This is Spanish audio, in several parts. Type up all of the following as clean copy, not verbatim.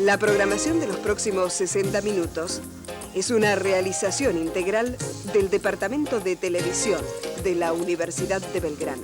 La programación de los próximos 60 minutos es una realización integral del Departamento de Televisión de la Universidad de Belgrano.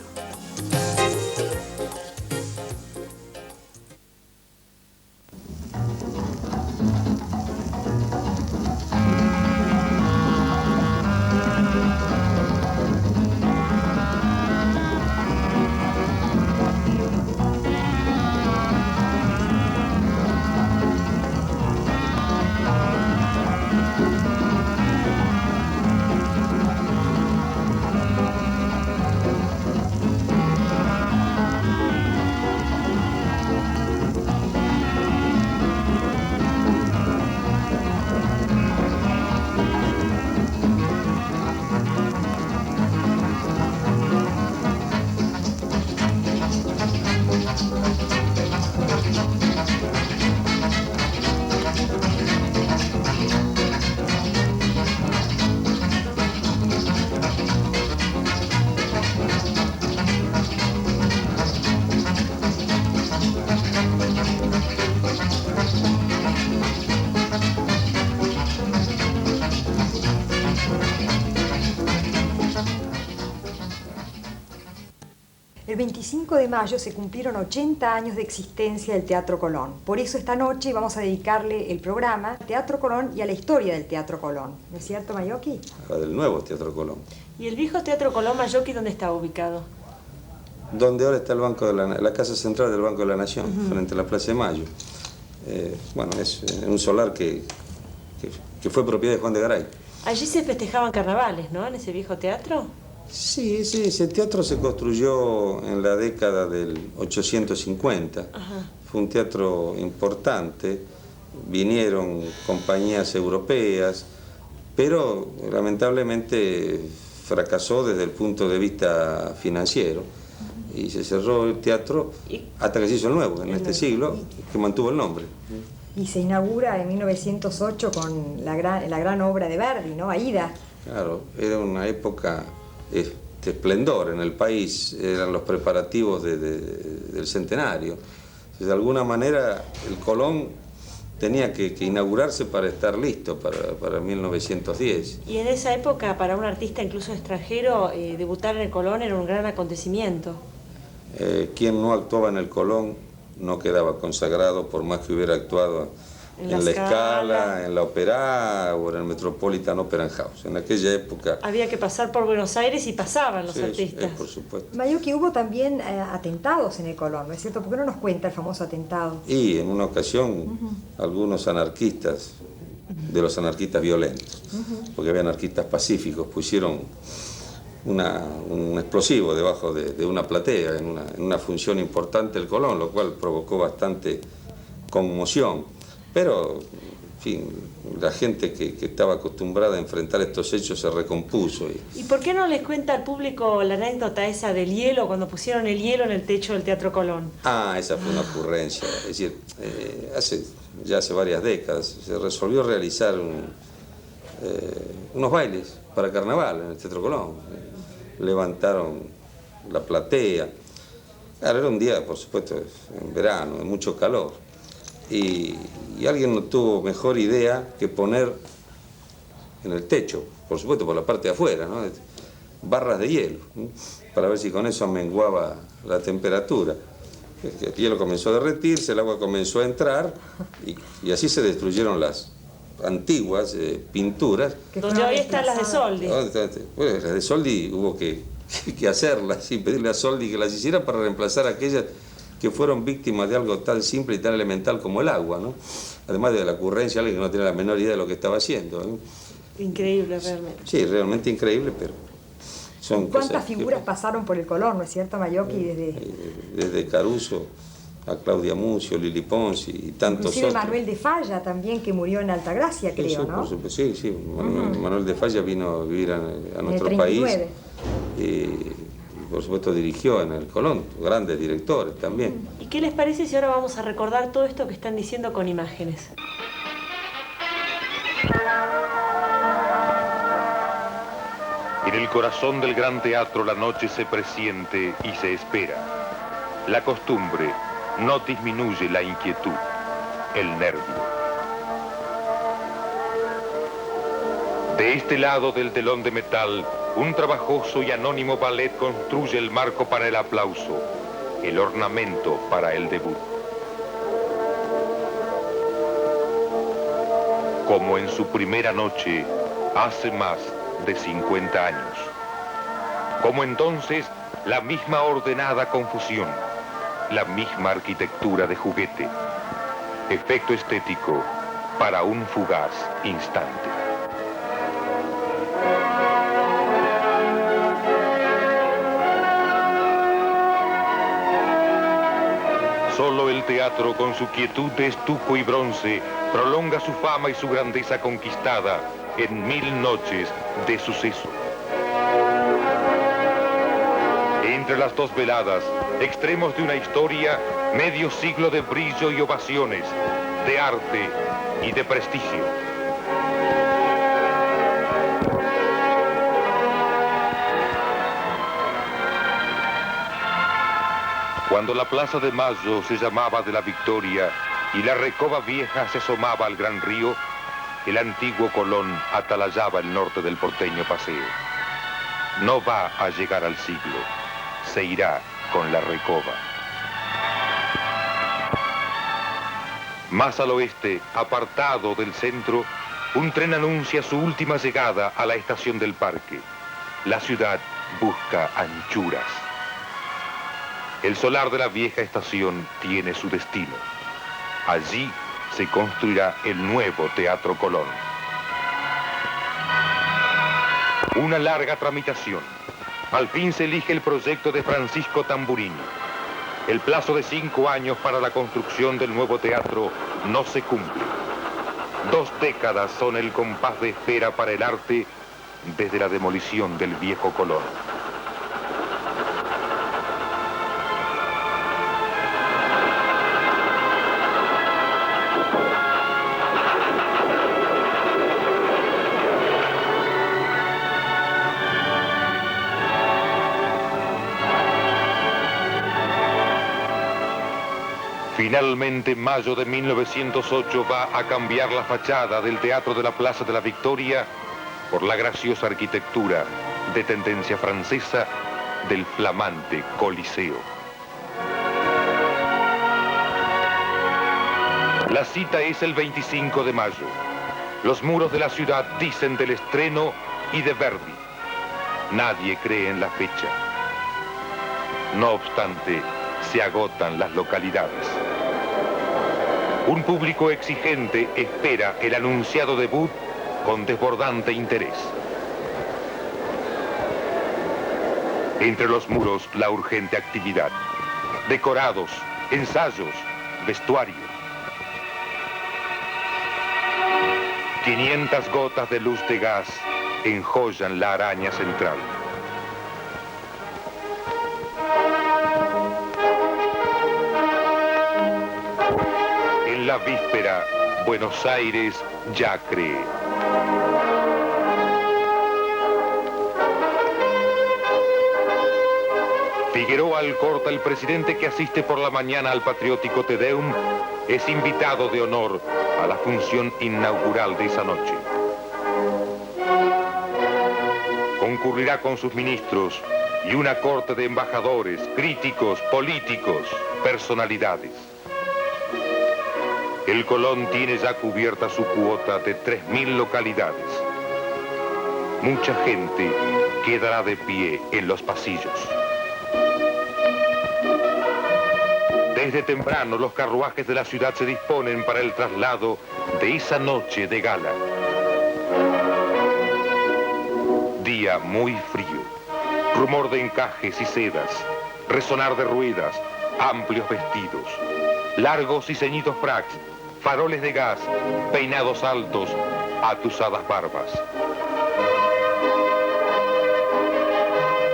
El 25 de mayo se cumplieron 80 años de existencia del Teatro Colón. Por eso esta noche vamos a dedicarle el programa al Teatro Colón y a la historia del Teatro Colón. ¿No es cierto, Mayoki? Del nuevo Teatro Colón. ¿Y el viejo Teatro Colón, Mayoki, dónde está ubicado? Donde ahora está el Banco de la Casa Central del Banco de la Nación, frente a la Plaza de Mayo. Bueno, es un solar que fue propiedad de Juan de Garay. Allí se festejaban carnavales, ¿no? En ese viejo teatro. Sí, ese teatro se construyó en la década del 850. Ajá. Fue un teatro importante, vinieron compañías europeas, pero lamentablemente fracasó desde el punto de vista financiero. Y se cerró el teatro hasta que se hizo el nuevo, en este siglo, que mantuvo el nombre. Y se inaugura en 1908 con la gran obra de Verdi, ¿no? Aída. Claro, era una época de esplendor en el país, eran los preparativos del centenario. De alguna manera el Colón tenía que inaugurarse para estar listo para 1910. Y en esa época, para un artista incluso extranjero, debutar en el Colón era un gran acontecimiento. Quien no actuaba en el Colón no quedaba consagrado, por más que hubiera actuado en la Scala, en la Opera o en el Metropolitan Opera House. En aquella época había que pasar por Buenos Aires y pasaban los artistas. Por supuesto. Mayoki, hubo también atentados en el Colón, ¿no es cierto? ¿Por qué no nos cuenta el famoso atentado? Y en una ocasión algunos anarquistas, de los anarquistas violentos, porque había anarquistas pacíficos, pusieron un explosivo debajo de una platea en una función importante del Colón, lo cual provocó bastante conmoción. Pero, en fin, la gente que estaba acostumbrada a enfrentar estos hechos se recompuso. ¿Y por qué no les cuenta al público la anécdota esa del hielo, cuando pusieron el hielo en el techo del Teatro Colón? Esa fue una ocurrencia. Es decir, hace varias décadas se resolvió realizar unos bailes para carnaval en el Teatro Colón. Levantaron la platea. Claro, era un día, por supuesto, en verano, de mucho calor. Y alguien no tuvo mejor idea que poner en el techo, por supuesto por la parte de afuera, ¿no?, barras de hielo, para ver si con eso menguaba la temperatura. El hielo comenzó a derretirse, el agua comenzó a entrar y así se destruyeron las antiguas pinturas. Donde hoy están las de Soldi. Bueno, las de Soldi hubo que hacerlas y pedirle a Soldi que las hiciera para reemplazar aquellas que fueron víctimas de algo tan simple y tan elemental como el agua, ¿no? Además de la ocurrencia, alguien que no tiene la menor idea de lo que estaba haciendo, ¿no? Increíble, realmente. Sí, realmente increíble, pero son cosas. ¿Cuántas figuras pasaron por el Colón, no es cierto, Mayoki? Desde Caruso a Claudia Mucio, Lili Pons y tantos inclusive otros. Manuel de Falla también, que murió en Altagracia, creo, sí, ¿no? Por supuesto, sí. Manuel de Falla vino a vivir a nuestro país. Y por supuesto dirigió en el Colón, grandes directores también. ¿Y qué les parece si ahora vamos a recordar todo esto que están diciendo con imágenes? En el corazón del gran teatro la noche se presiente y se espera. La costumbre no disminuye la inquietud. el nervio. De este lado del telón de metal, un trabajoso y anónimo ballet construye el marco para el aplauso, el ornamento para el debut. Como en su primera noche, hace más de 50 años. Como entonces, la misma ordenada confusión, la misma arquitectura de juguete, efecto estético para un fugaz instante. Solo el teatro, con su quietud de estuco y bronce, prolonga su fama y su grandeza conquistada en 1000 noches de suceso. Entre las dos veladas, extremos de una historia, medio siglo de brillo y ovaciones, de arte y de prestigio. Cuando la Plaza de Mayo se llamaba de la Victoria y la Recoba Vieja se asomaba al gran río, el antiguo Colón atalayaba el norte del porteño paseo. No va a llegar al siglo, se irá con la Recoba. Más al oeste, apartado del centro, un tren anuncia su última llegada a la estación del parque. La ciudad busca anchuras. El solar de la vieja estación tiene su destino. Allí se construirá el nuevo Teatro Colón. Una larga tramitación. Al fin se elige el proyecto de Francisco Tamburini. El plazo de 5 años para la construcción del nuevo teatro no se cumple. 2 décadas son el compás de espera para el arte desde la demolición del viejo Colón. Finalmente, mayo de 1908 va a cambiar la fachada del Teatro de la Plaza de la Victoria por la graciosa arquitectura de tendencia francesa del flamante Coliseo. La cita es el 25 de mayo. Los muros de la ciudad dicen del estreno y de Verdi. Nadie cree en la fecha. No obstante, se agotan las localidades. Un público exigente espera el anunciado debut con desbordante interés. Entre los muros, la urgente actividad. Decorados, ensayos, vestuario. 500 gotas de luz de gas enjollan la araña central. En la víspera, Buenos Aires ya cree. Figueroa Alcorta, el presidente que asiste por la mañana al patriótico Te Deum, es invitado de honor a la función inaugural de esa noche. Concurrirá con sus ministros y una corte de embajadores, críticos, políticos, personalidades. El Colón tiene ya cubierta su cuota de 3000 localidades. Mucha gente quedará de pie en los pasillos. Desde temprano los carruajes de la ciudad se disponen para el traslado de esa noche de gala. Día muy frío, rumor de encajes y sedas, resonar de ruedas, amplios vestidos, largos y ceñidos fracs, faroles de gas, peinados altos, atusadas barbas.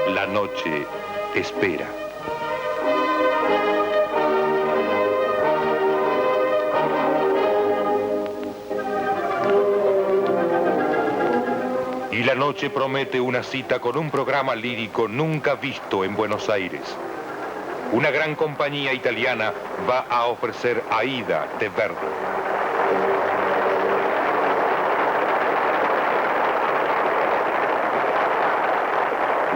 La noche espera. Y la noche promete una cita con un programa lírico nunca visto en Buenos Aires. una gran compañía italiana va a ofrecer Aida de Verdi.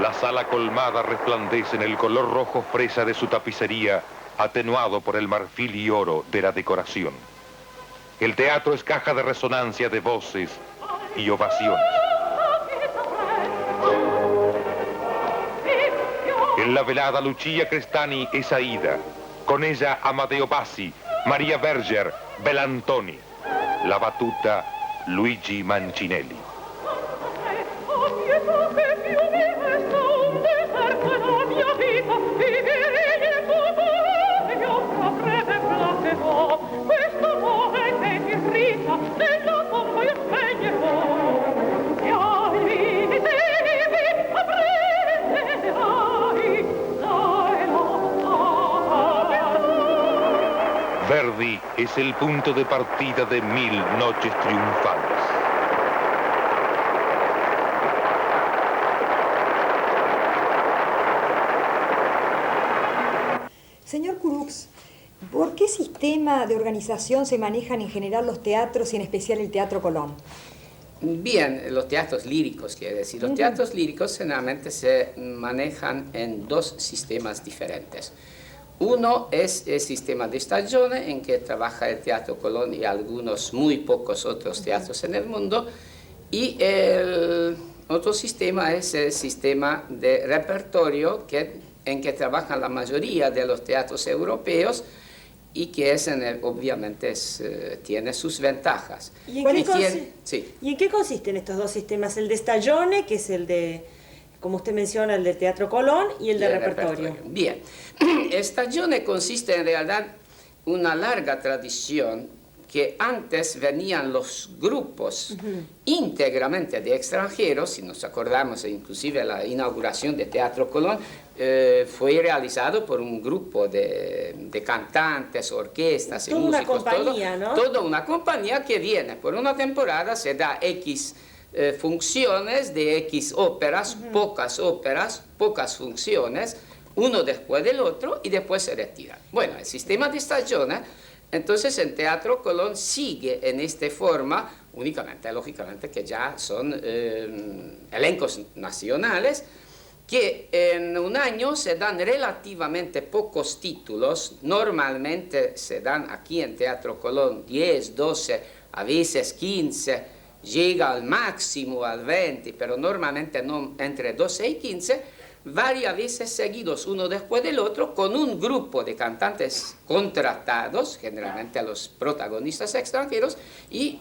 La sala colmada resplandece en el color rojo fresa de su tapicería, atenuado por el marfil y oro de la decoración. El teatro es caja de resonancia de voces y ovaciones. En la velada Lucia Crestani es Aida, con ella Amadeo Bassi, Maria Berger, Belantoni, la batuta Luigi Mancinelli. Verdi es el punto de partida de 1000 noches triunfales. Señor Kurux, ¿por qué sistema de organización se manejan en general los teatros y en especial el Teatro Colón? Bien, los teatros líricos, quiere decir. Los teatros líricos generalmente se manejan en dos sistemas diferentes. Uno es el sistema de stagione, en que trabaja el Teatro Colón y algunos muy pocos otros teatros en el mundo. Y el otro sistema es el sistema de repertorio, en que trabajan la mayoría de los teatros europeos y que obviamente tiene sus ventajas. ¿Y en qué consisten estos dos sistemas? El de stagione, que es el de, como usted menciona, el del Teatro Colón, y el de repertorio. Bien, el stagione consiste en realidad una larga tradición que antes venían los grupos íntegramente de extranjeros. Si nos acordamos, inclusive la inauguración de Teatro Colón fue realizado por un grupo de cantantes, orquestas y músicos. Toda una compañía, ¿no? Toda una compañía que viene por una temporada, se da X funciones de X óperas, pocas funciones, uno después del otro, y después se retira. Bueno, el sistema de stagione, entonces el Teatro Colón sigue en esta forma, únicamente, lógicamente, que ya son elencos nacionales, que en un año se dan relativamente pocos títulos. Normalmente se dan aquí en Teatro Colón 10, 12, a veces 15, llega al máximo al 20, pero normalmente no entre 12 y 15, varias veces seguidos uno después del otro, con un grupo de cantantes contratados, generalmente a los protagonistas extranjeros, y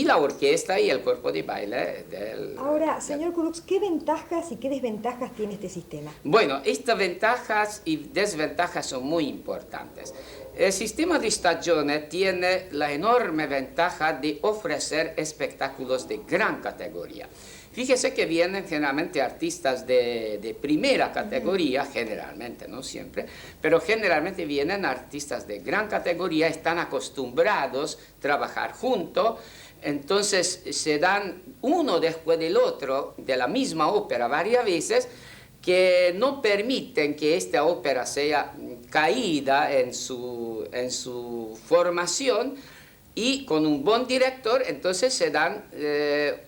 la orquesta y el cuerpo de baile del... Ahora, señor Kurux, ¿qué ventajas y qué desventajas tiene este sistema? Bueno, estas ventajas y desventajas son muy importantes. El sistema de stagione tiene la enorme ventaja de ofrecer espectáculos de gran categoría. Fíjese que vienen generalmente artistas de primera categoría, generalmente, no siempre, pero generalmente vienen artistas de gran categoría, están acostumbrados a trabajar juntos, entonces se dan uno después del otro de la misma ópera varias veces, que no permiten que esta ópera sea caída en su formación, y con un buen director, entonces se dan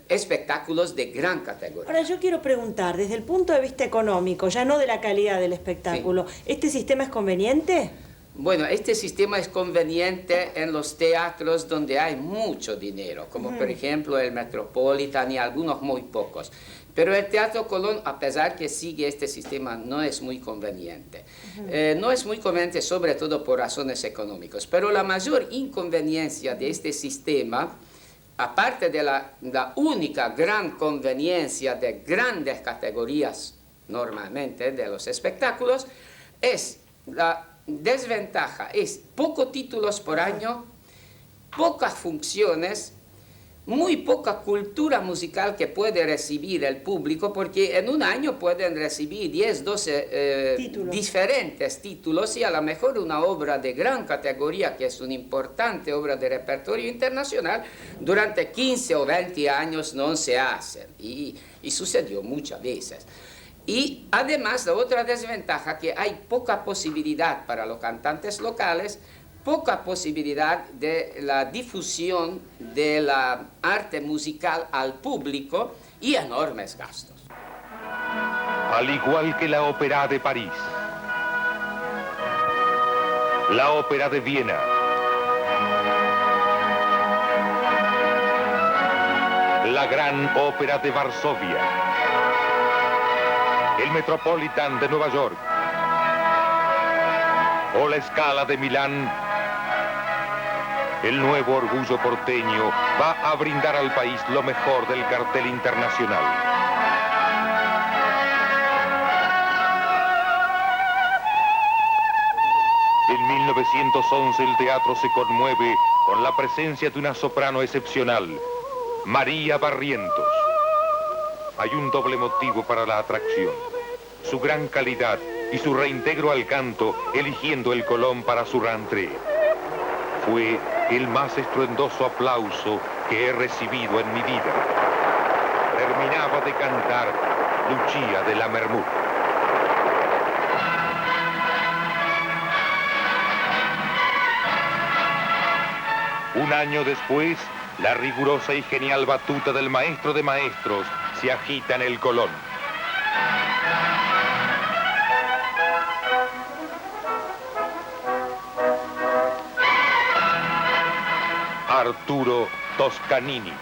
espectáculos de gran categoría. Ahora yo quiero preguntar, desde el punto de vista económico, ya no de la calidad del espectáculo, sí, ¿este sistema es conveniente? Bueno, este sistema es conveniente en los teatros donde hay mucho dinero, como por ejemplo el Metropolitan y algunos muy pocos. Pero el Teatro Colón, a pesar que sigue este sistema, no es muy conveniente. No es muy conveniente sobre todo por razones económicas. Pero la mayor inconveniencia de este sistema, aparte de la única gran conveniencia de grandes categorías normalmente de los espectáculos, es la desventaja, es pocos títulos por año, pocas funciones, muy poca cultura musical que puede recibir el público, porque en un año pueden recibir 10, 12 diferentes títulos, y a lo mejor una obra de gran categoría, que es una importante obra de repertorio internacional, durante 15 o 20 años no se hace, y sucedió muchas veces. Y además, la otra desventaja, que hay poca posibilidad para los cantantes locales, poca posibilidad de la difusión de la arte musical al público y enormes gastos. Al igual que la Ópera de París, la Ópera de Viena, la Gran Ópera de Varsovia, el Metropolitan de Nueva York o la Scala de Milán, el nuevo orgullo porteño va a brindar al país lo mejor del cartel internacional. En 1911 el teatro se conmueve con la presencia de una soprano excepcional, María Barrientos. Hay un doble motivo para la atracción: su gran calidad y su reintegro al canto, eligiendo el Colón para su rentrée. Fue el más estruendoso aplauso que he recibido en mi vida. Terminaba de cantar Lucia de Lammermoor. Un año después, la rigurosa y genial batuta del maestro de maestros se agita en el Colón. Arturo Toscanini.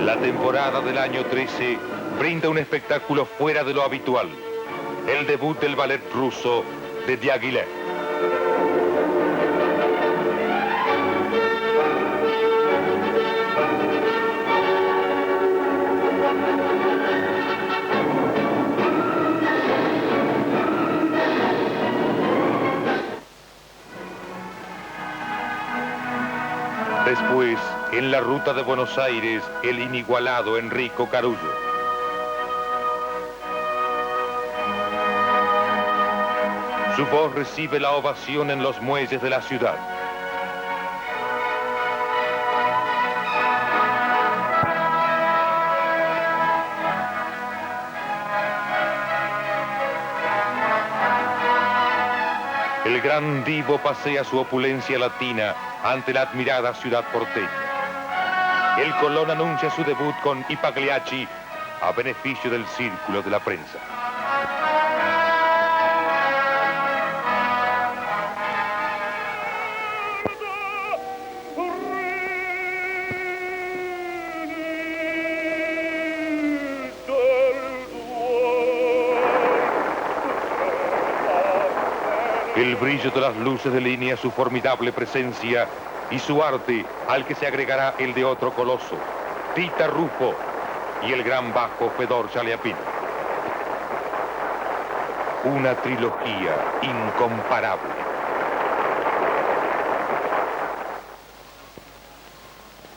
La temporada del año 13 brinda un espectáculo fuera de lo habitual: el debut del ballet ruso de Diaghilev. Después, en la ruta de Buenos Aires, el inigualado Enrico Caruso. Su voz recibe la ovación en los muelles de la ciudad. El gran divo pasea su opulencia latina ante la admirada ciudad porteña. El Colón anuncia su debut con I Pagliacci a beneficio del círculo de la prensa. El brillo de las luces delinea su formidable presencia y su arte, al que se agregará el de otro coloso, Tita Rufo, y el gran bajo Fedor Chaliapin. Una trilogía incomparable.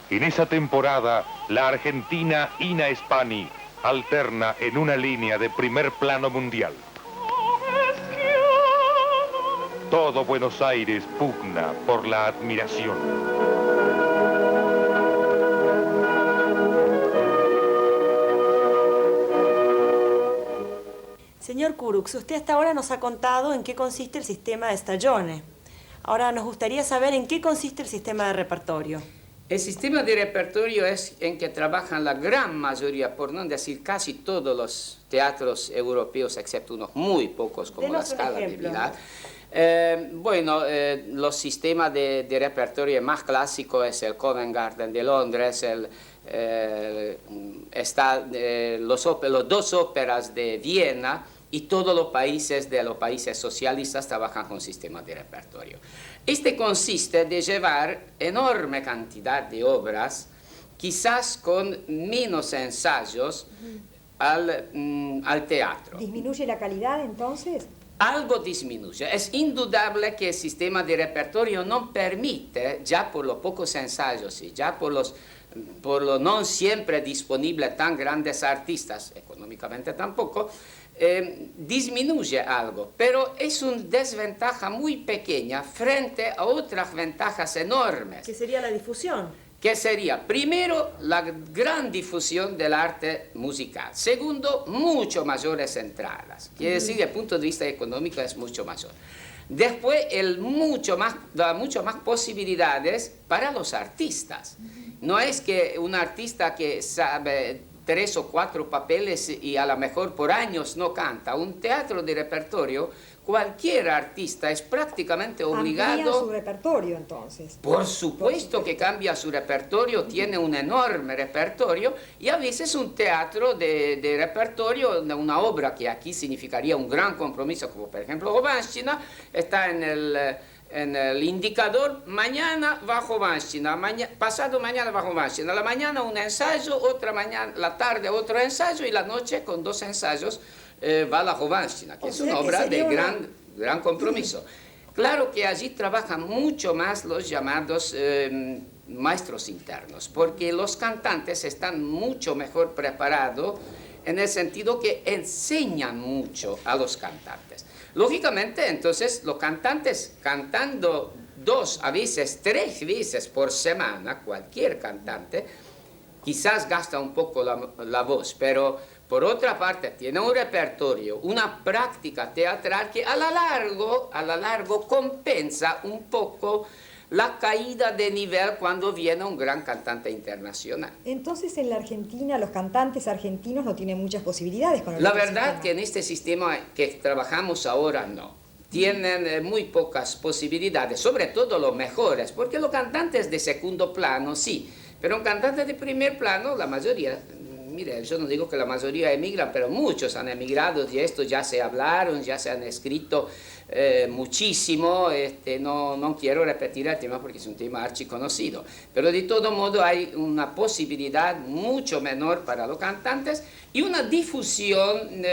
En esa temporada, la argentina Ina Spani alterna en una línea de primer plano mundial. Todo Buenos Aires pugna por la admiración. Señor Kurux, usted hasta ahora nos ha contado en qué consiste el sistema de Stagione. Ahora nos gustaría saber en qué consiste el sistema de repertorio. El sistema de repertorio es en que trabajan la gran mayoría, por no decir casi todos los teatros europeos, excepto unos muy pocos como la Scala de Milán. Los sistemas de repertorio más clásicos es el Covent Garden de Londres, los dos óperas de Viena, y todos los países socialistas trabajan con sistemas de repertorio. Este consiste de llevar enorme cantidad de obras, quizás con menos ensayos, al teatro. ¿Disminuye la calidad entonces? algo disminuye. Es indudable que el sistema de repertorio no permite, ya por los pocos ensayos y ya por lo no siempre disponible tan grandes artistas, económicamente tampoco, disminuye algo, pero es una desventaja muy pequeña frente a otras ventajas enormes. ¿Qué sería la difusión? Que sería, primero, la gran difusión del arte musical. Segundo, mucho mayores entradas. Quiere decir, desde el punto de vista económico es mucho mayor. Después, da mucho más posibilidades para los artistas. No es que un artista que sabe 3 o 4 papeles y a lo mejor por años no canta. Un teatro de repertorio, cualquier artista es prácticamente obligado... Amplía su repertorio, entonces. Por supuesto que cambia su repertorio, tiene un enorme repertorio, y a veces un teatro de repertorio, una obra que aquí significaría un gran compromiso, como por ejemplo Jovanština, está en el indicador, mañana va Jovanština, pasado mañana va Jovanština, la mañana un ensayo, la tarde otro ensayo, y la noche con 2 ensayos va la Jovanština, que es una obra de gran compromiso. Claro que allí trabajan mucho más los llamados maestros internos, porque los cantantes están mucho mejor preparados en el sentido que enseñan mucho a los cantantes. Lógicamente, entonces, los cantantes cantando 2, a veces 3 veces por semana, cualquier cantante, quizás gasta un poco la voz, pero por otra parte tiene un repertorio, una práctica teatral que a lo largo compensa un poco la caída de nivel cuando viene un gran cantante internacional. Entonces, en la Argentina, los cantantes argentinos no tienen muchas posibilidades con el La verdad que en este sistema que trabajamos ahora no. Tienen muy pocas posibilidades, sobre todo los mejores, porque los cantantes de segundo plano sí, pero un cantante de primer plano, la mayoría, mire, yo no digo que la mayoría emigran, pero muchos han emigrado y esto ya se hablaron, ya se han escrito muchísimo. No quiero repetir el tema porque es un tema archiconocido, pero de todo modo hay una posibilidad mucho menor para los cantantes y una difusión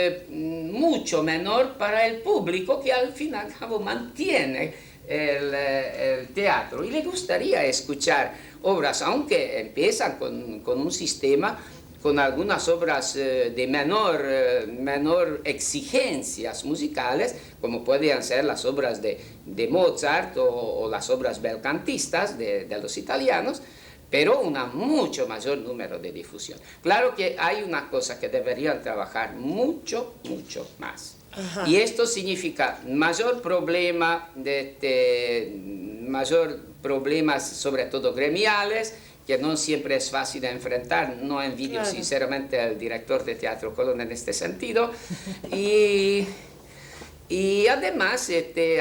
mucho menor para el público, que al fin y al cabo mantiene el teatro y le gustaría escuchar obras, aunque empiezan con un sistema, con algunas obras de menor exigencias musicales, como pueden ser las obras de Mozart o las obras belcantistas de los italianos, pero un mucho mayor número de difusión. Claro que hay una cosa que deberían trabajar mucho más. Ajá. Y esto significa mayor problemas sobre todo gremiales, que no siempre es fácil de enfrentar. No envidio sinceramente al director de Teatro Colón en este sentido. Y además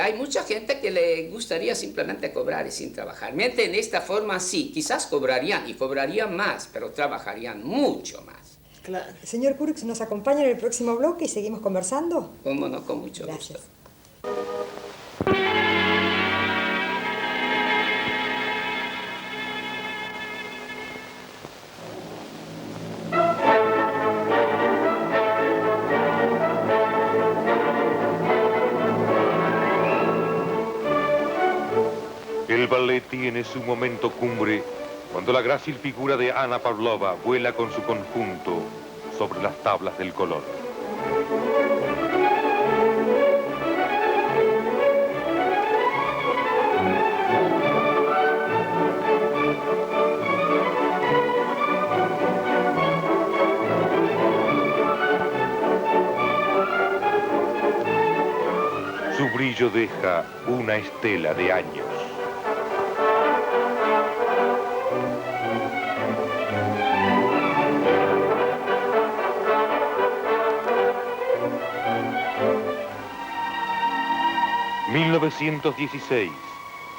hay mucha gente que le gustaría simplemente cobrar y sin trabajar. Mientras en esta forma sí, quizás cobrarían y cobrarían más, pero trabajarían mucho más. Claro. Señor Kurux, ¿nos acompaña en el próximo bloque y seguimos conversando? Cómo no, con mucho gusto. El ballet tiene su momento cumbre cuando la grácil figura de Ana Pavlova vuela con su conjunto sobre las tablas del Colón. Su brillo deja una estela de años. En 1916,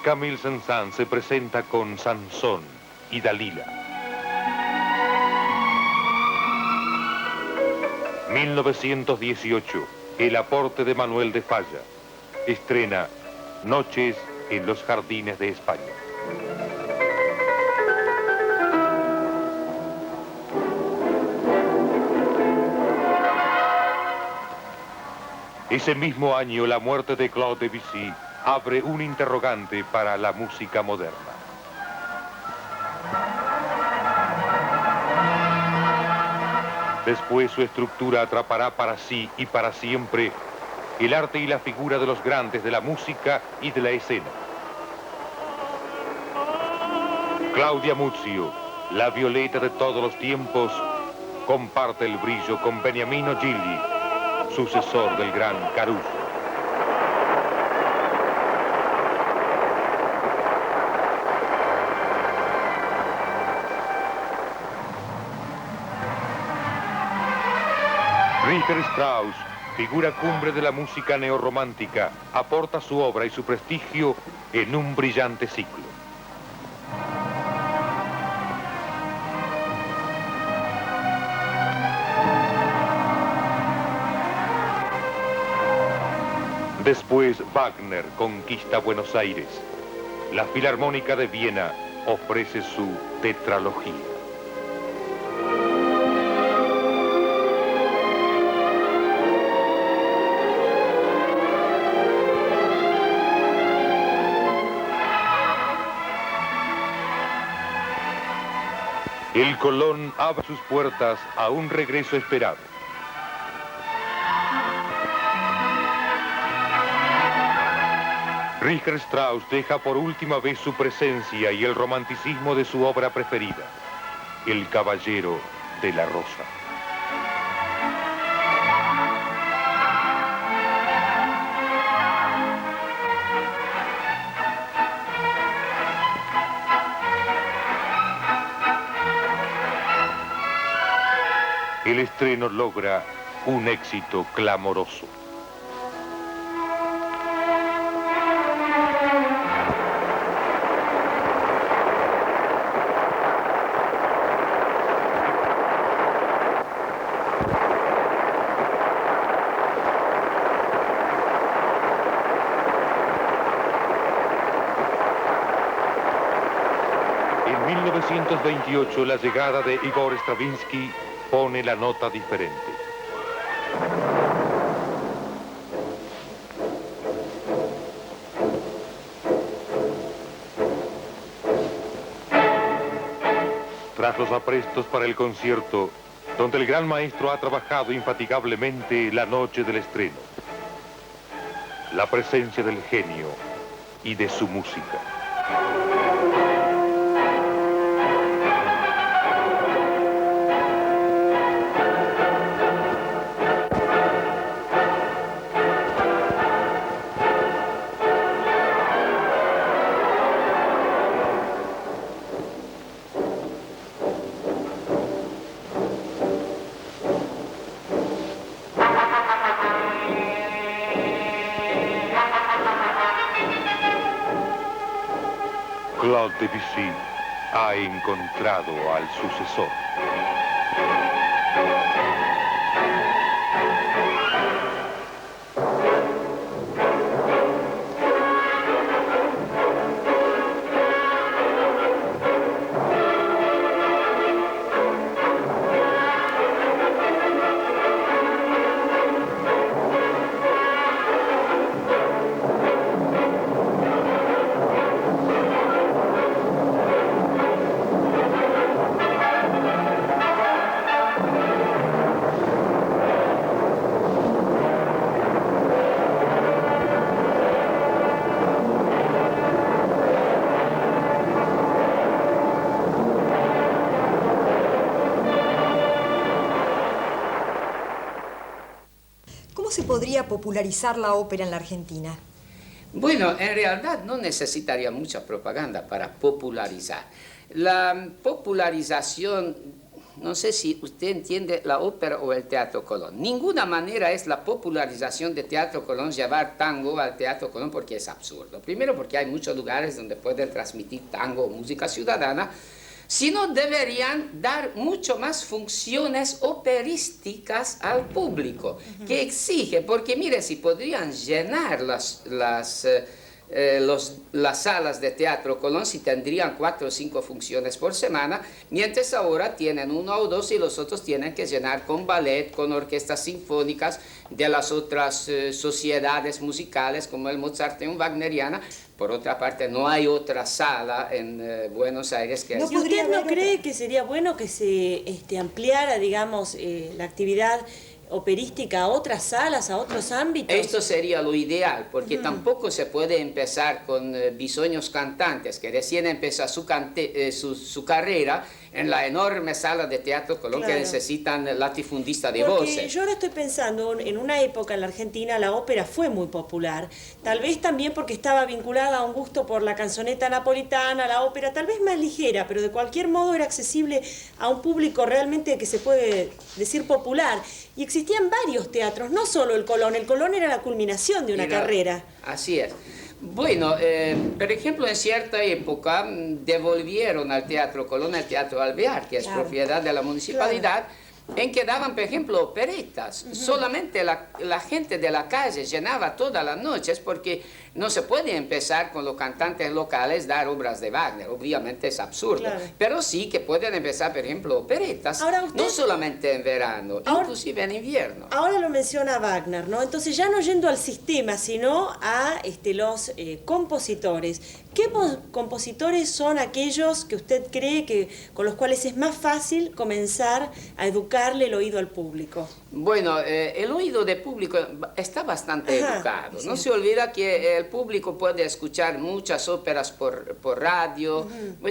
Camille Saint-Saëns se presenta con Sansón y Dalila. 1918, el aporte de Manuel de Falla estrena Noches en los Jardines de España. Ese mismo año, la muerte de Claude Debussy abre un interrogante para la música moderna. Después su estructura atrapará para sí y para siempre el arte y la figura de los grandes de la música y de la escena. Claudia Muzio, la Violeta de todos los tiempos, comparte el brillo con Beniamino Gigli, sucesor del gran Caruso. Richard Strauss, figura cumbre de la música neorromántica, aporta su obra y su prestigio en un brillante ciclo. Después Wagner conquista Buenos Aires. La Filarmónica de Viena ofrece su tetralogía. El Colón abre sus puertas a un regreso esperado. Richard Strauss deja por última vez su presencia y el romanticismo de su obra preferida, El Caballero de la Rosa. El estreno logra un éxito clamoroso. En 1928, la llegada de Igor Stravinsky pone la nota diferente. Tras los aprestos para el concierto, donde el gran maestro ha trabajado infatigablemente la noche del estreno, la presencia del genio y de su música. Claude Debussy ha encontrado al sucesor. ¿Cómo se podría popularizar la ópera en la Argentina? Bueno, en realidad no necesitaría mucha propaganda para popularizar. La popularización, no sé si usted entiende la ópera o el Teatro Colón. Ninguna manera es la popularización de Teatro Colón llevar tango al Teatro Colón porque es absurdo. Primero porque hay muchos lugares donde pueden transmitir tango o música ciudadana, sino deberían dar mucho más funciones operísticas al público, que exige, porque mire, si podrían llenar las salas de Teatro Colón sí tendrían 4 o 5 funciones por semana, mientras ahora tienen 1 o 2 y los otros tienen que llenar con ballet, con orquestas sinfónicas de las otras sociedades musicales como el Mozarteum Wagneriana. Por otra parte, no hay otra sala en Buenos Aires que... ¿Y usted no cree que sería bueno que se ampliara, digamos, la actividad operística a otras salas, a otros ámbitos? Esto sería lo ideal, porque tampoco se puede empezar con bisoños cantantes que recién empieza su carrera en la enorme sala de Teatro Colón, que necesitan latifundista de voces. Yo ahora estoy pensando, en una época en la Argentina la ópera fue muy popular, tal vez también porque estaba vinculada a un gusto por la canzoneta napolitana, la ópera tal vez más ligera, pero de cualquier modo era accesible a un público realmente que se puede decir popular. Y existían varios teatros, no solo el Colón era la culminación de una carrera. Así es. Bueno, por ejemplo, en cierta época devolvieron al Teatro Colón el Teatro Alvear, que es propiedad de la municipalidad, en que daban, por ejemplo, operetas. Solamente la gente de la calle llenaba todas las noches, porque no se puede empezar con los cantantes locales dar obras de Wagner, obviamente es absurdo. Pero sí que pueden empezar, por ejemplo, operetas, no solamente en verano, inclusive en invierno. Ahora lo menciona Wagner, ¿no? Entonces ya no yendo al sistema, sino a los compositores. ¿Qué compositores son aquellos que usted cree que con los cuales es más fácil comenzar a educarle el oído al público? Bueno, el oído del público está bastante educado. No se olvida que el público puede escuchar muchas óperas por radio,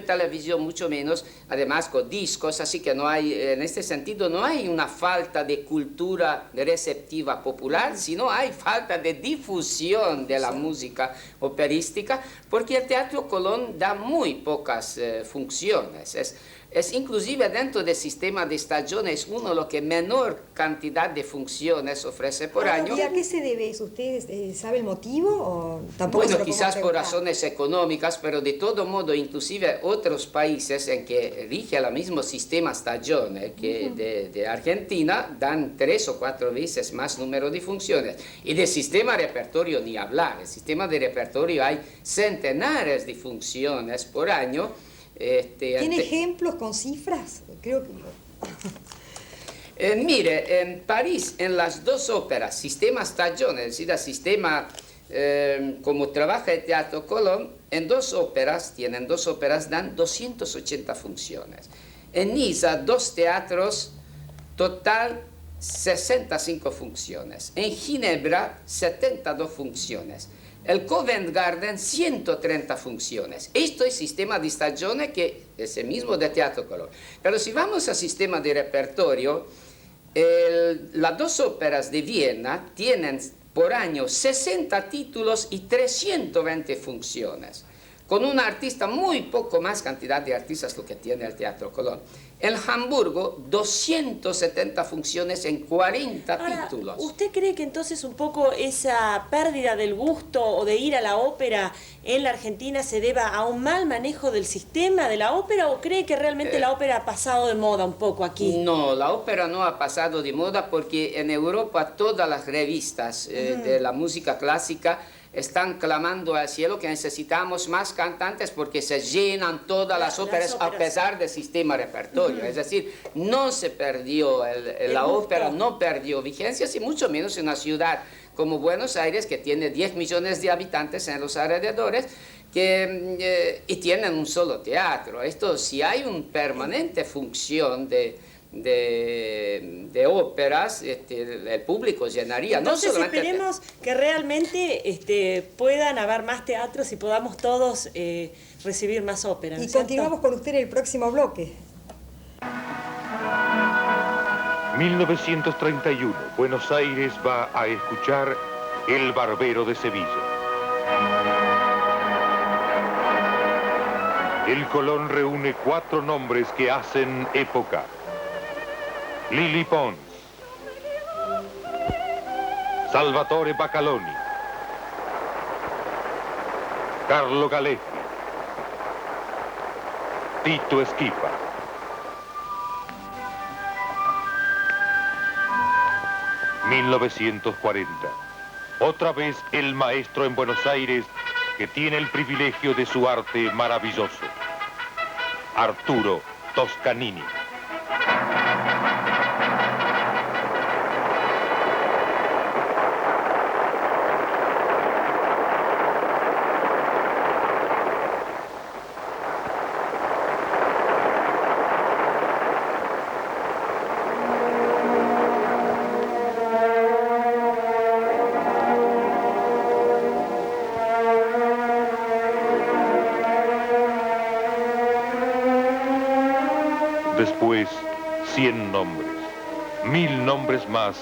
televisión mucho menos, además con discos, así que no hay, en este sentido, no hay una falta de cultura receptiva popular, sino hay falta de difusión de la música operística, porque el Teatro Colón da muy pocas funciones. Es inclusive dentro del sistema de estaciones uno lo que menor cantidad de funciones ofrece por año. ¿Y a qué se debe eso? ¿Usted sabe el motivo o tampoco? Bueno, quizás por razones económicas, pero de todo modo, inclusive otros países en que rige el mismo sistema estaciones que de Argentina, dan 3 o 4 veces más número de funciones. Y del sistema repertorio ni hablar. El sistema de repertorio hay centenares de funciones por año. ¿Tiene ejemplos con cifras? Creo que... mire, en París, en las 2 óperas, sistema estaciones, es decir, el sistema como trabaja el Teatro Colón, en 2 óperas, tienen 2 óperas, dan 280 funciones. En Niza, 2 teatros, total 65 funciones. En Ginebra, 72 funciones. El Covent Garden, 130 funciones. Esto es sistema de estaciones que es el mismo de Teatro Colón. Pero si vamos al sistema de repertorio, las 2 óperas de Viena tienen por año 60 títulos y 320 funciones, con una artista muy poco más cantidad de artistas lo que tiene el Teatro Colón. En Hamburgo, 270 funciones en 40 títulos. ¿Usted cree que entonces un poco esa pérdida del gusto o de ir a la ópera en la Argentina se deba a un mal manejo del sistema de la ópera o cree que realmente la ópera ha pasado de moda un poco aquí? No, la ópera no ha pasado de moda porque en Europa todas las revistas de la música clásica están clamando al cielo que necesitamos más cantantes porque se llenan todas las óperas a pesar del sistema repertorio. Es decir, no se perdió, la ópera no perdió vigencias y mucho menos en una ciudad como Buenos Aires que tiene 10 millones de habitantes en los alrededores y tienen un solo teatro. Esto, si hay una permanente función de óperas, el público llenaría. Entonces no solamente esperemos que realmente puedan haber más teatros y podamos todos recibir más óperas. Y continuamos con usted en el próximo bloque. 1931, Buenos Aires va a escuchar El Barbero de Sevilla. El Colón reúne 4 nombres que hacen época. Lili Pons, Salvatore Baccaloni, Carlo Galetti, Tito Esquipa. ...1940... Otra vez el maestro en Buenos Aires que tiene el privilegio de su arte maravilloso. Arturo Toscanini. Después, 100 nombres, 1000 nombres más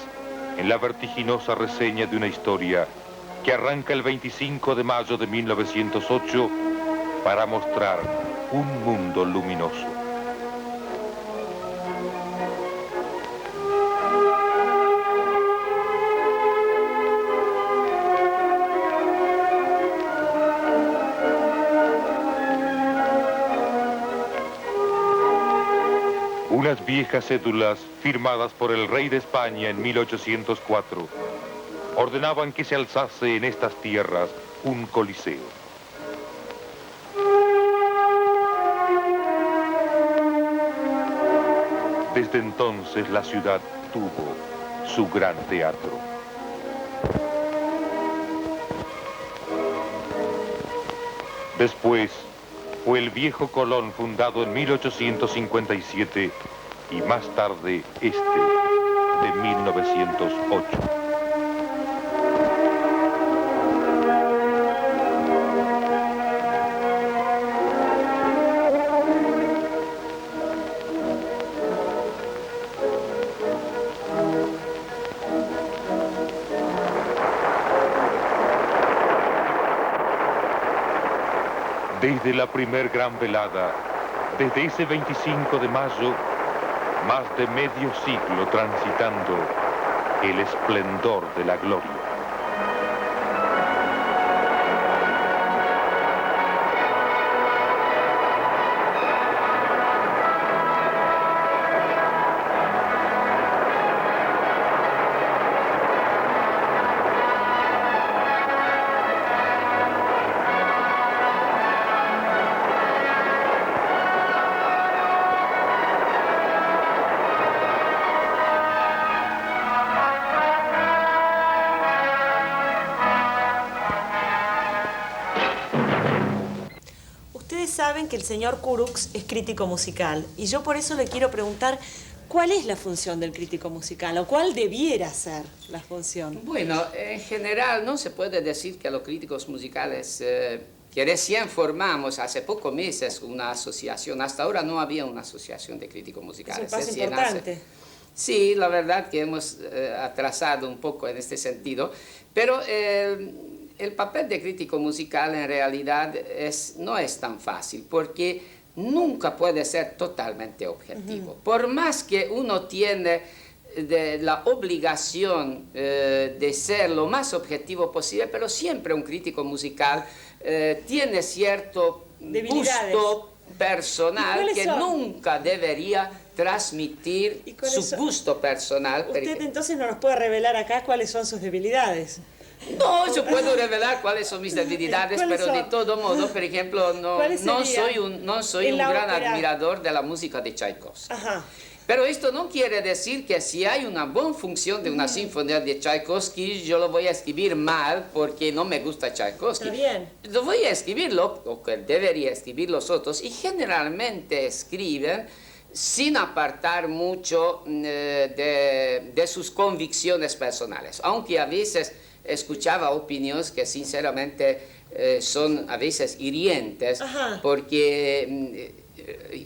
en la vertiginosa reseña de una historia que arranca el 25 de mayo de 1908 para mostrar un mundo luminoso. Unas viejas cédulas firmadas por el rey de España en 1804 ordenaban que se alzase en estas tierras un coliseo. Desde entonces la ciudad tuvo su gran teatro. Después fue el viejo Colón, fundado en 1857, y más tarde este, de 1908. Desde la primer gran velada, desde ese 25 de mayo, más de medio siglo transitando el esplendor de la gloria. Saben que el señor Kurux es crítico musical y yo por eso le quiero preguntar cuál es la función del crítico musical o cuál debiera ser la función. Bueno, en general no se puede decir que los críticos musicales que recién formamos hace pocos meses una asociación, hasta ahora no había una asociación de críticos musicales. Es un paso importante. Sí, la verdad que hemos atrasado un poco en este sentido, pero el papel de crítico musical en realidad no es tan fácil porque nunca puede ser totalmente objetivo. Por más que uno tiene la obligación de ser lo más objetivo posible, pero siempre un crítico musical tiene cierto gusto personal que nunca debería transmitir su gusto personal. Usted entonces no nos puede revelar acá cuáles son sus debilidades. No, yo puedo revelar cuáles son mis debilidades, pero de todo modo, por ejemplo, no soy un gran admirador de la música de Tchaikovsky. Ajá. Pero esto no quiere decir que si hay una buena función de una sinfonía de Tchaikovsky, yo lo voy a escribir mal porque no me gusta Tchaikovsky. Está bien. Lo voy a escribirlo, o que debería escribir los otros, y generalmente escriben sin apartar mucho de sus convicciones personales, aunque a veces escuchaba opiniones que sinceramente son a veces hirientes. Ajá. Porque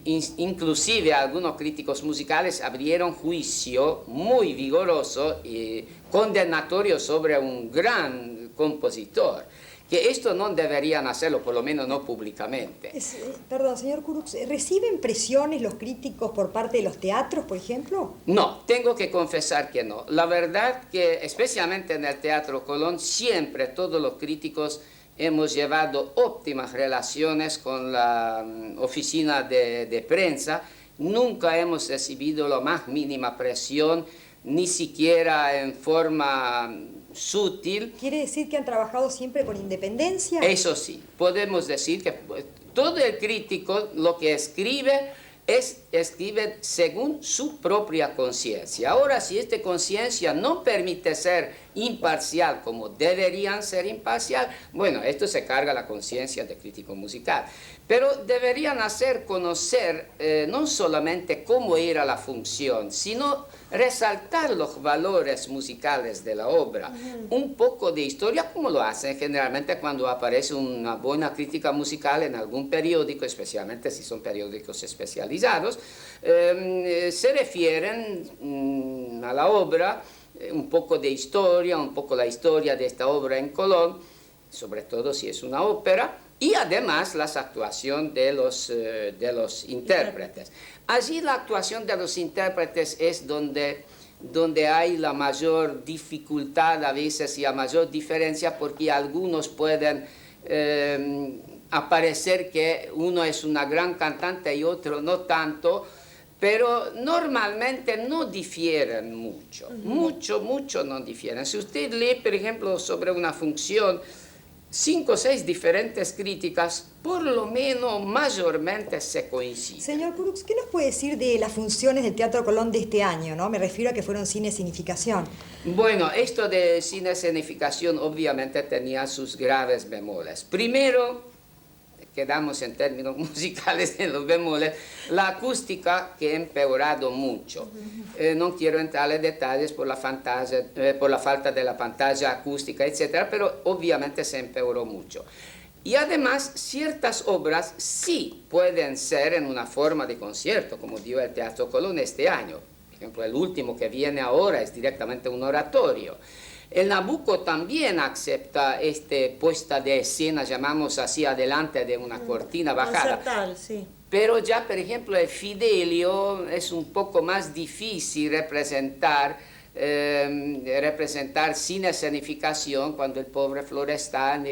inclusive algunos críticos musicales abrieron juicio muy vigoroso y condenatorio sobre un gran compositor. Que esto no deberían hacerlo, por lo menos no públicamente. Perdón, señor Kurux, ¿reciben presiones los críticos por parte de los teatros, por ejemplo? No, tengo que confesar que no. La verdad que, especialmente en el Teatro Colón, siempre todos los críticos hemos llevado óptimas relaciones con la oficina de prensa. Nunca hemos recibido la más mínima presión ni siquiera en forma sutil. ¿Quiere decir que han trabajado siempre con independencia? Eso sí, podemos decir que todo el crítico lo que escribe escribe según su propia conciencia. Ahora, si esta conciencia no permite ser imparcial como deberían ser imparcial, bueno, esto se carga la conciencia del crítico musical. Pero deberían hacer conocer no solamente cómo era la función, sino resaltar los valores musicales de la obra, un poco de historia, como lo hacen generalmente cuando aparece una buena crítica musical en algún periódico, especialmente si son periódicos especializados, se refieren a la obra, un poco de historia, un poco la historia de esta obra en Colón, sobre todo si es una ópera, y además la actuación de los intérpretes. Allí la actuación de los intérpretes es donde hay la mayor dificultad a veces y la mayor diferencia, porque algunos pueden aparecer que uno es una gran cantante y otro no tanto, pero normalmente no difieren mucho, mucho no difieren. Si usted lee, por ejemplo, sobre una función, 5 o 6 diferentes críticas, por lo menos mayormente se coinciden. Señor Kurux, ¿qué nos puede decir de las funciones del Teatro Colón de este año, ¿no? Me refiero a que fueron cine significación. Bueno, esto de cine significación obviamente tenía sus graves bemoles. Primero, quedamos en términos musicales en los bemoles, la acústica que ha empeorado mucho. No quiero entrar en detalles por la falta de la pantalla acústica, etc., pero obviamente se empeoró mucho. Y además, ciertas obras sí pueden ser en una forma de concierto, como dio el Teatro Colón este año. Por ejemplo, el último que viene ahora es directamente un oratorio. El Nabucco también acepta esta puesta de escena, llamamos así, adelante de una cortina bajada. Concertal, sí. Pero ya, por ejemplo, el Fidelio es un poco más difícil representar sin escenificación, cuando el pobre Florestan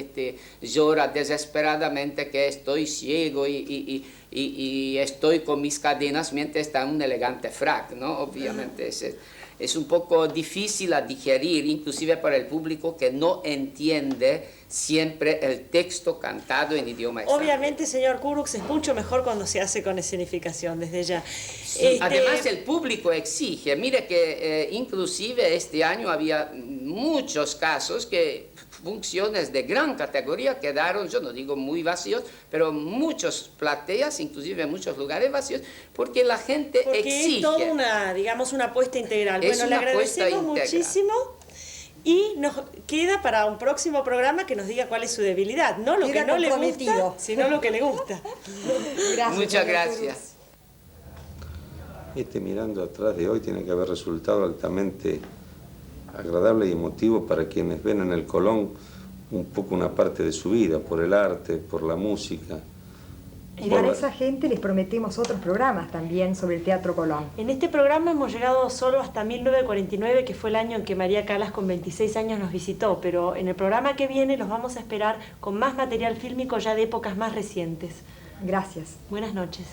llora desesperadamente que estoy ciego y estoy con mis cadenas mientras está en un elegante frac, ¿no? Obviamente es un poco difícil a digerir, inclusive para el público que no entiende siempre el texto cantado en idioma extranjero. Obviamente, señor Kurux, es mucho mejor cuando se hace con escenificación, desde ya. Sí, además, el público exige. Mire que inclusive este año había muchos casos que funciones de gran categoría quedaron, yo no digo muy vacíos, pero muchos plateas, inclusive muchos lugares vacíos, porque la gente exige. Es toda una, digamos, una apuesta integral. Bueno, le agradecemos muchísimo y nos queda para un próximo programa que nos diga cuál es su debilidad, no lo que no le gusta, sino lo que le gusta. Gracias, muchas gracias. Mirando atrás de hoy tiene que haber resultado altamente agradable y emotivo para quienes ven en el Colón un poco una parte de su vida, por el arte, por la música. Y para esa gente les prometemos otros programas también sobre el Teatro Colón. En este programa hemos llegado solo hasta 1949, que fue el año en que María Callas con 26 años nos visitó, pero en el programa que viene los vamos a esperar con más material fílmico ya de épocas más recientes. Gracias. Buenas noches.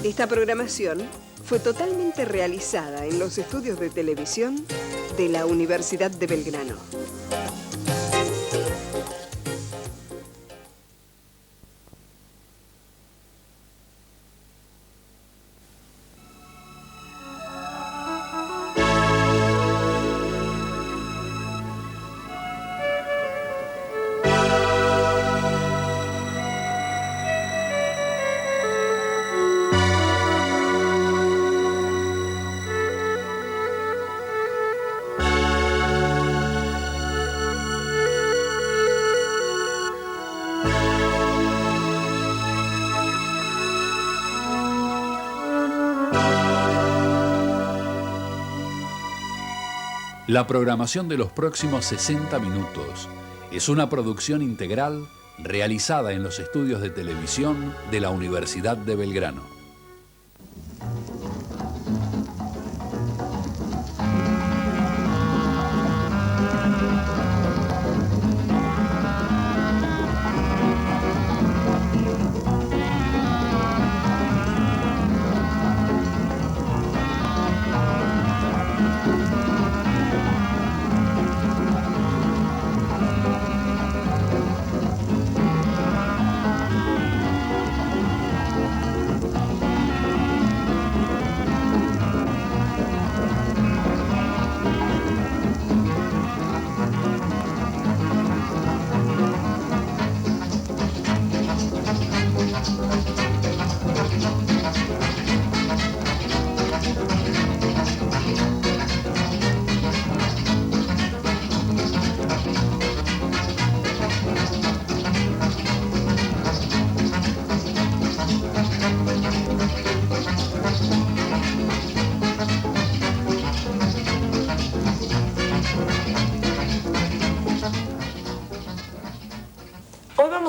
Esta programación fue totalmente realizada en los estudios de televisión de la Universidad de Belgrano. La programación de los próximos 60 minutos es una producción integral realizada en los estudios de televisión de la Universidad de Belgrano.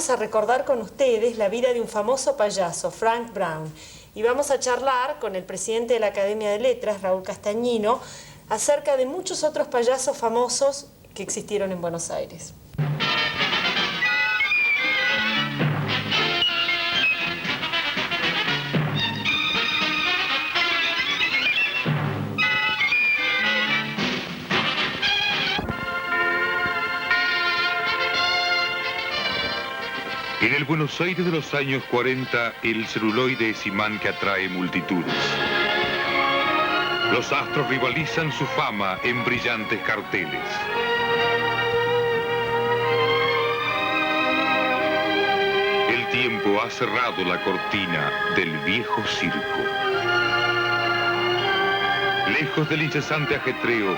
A recordar con ustedes la vida de un famoso payaso, Frank Brown, y vamos a charlar con el presidente de la Academia de Letras, Raúl Castañino, acerca de muchos otros payasos famosos que existieron en Buenos Aires. En el Buenos Aires de los años 40, el celuloide es imán que atrae multitudes. Los astros rivalizan su fama en brillantes carteles. El tiempo ha cerrado la cortina del viejo circo. Lejos del incesante ajetreo,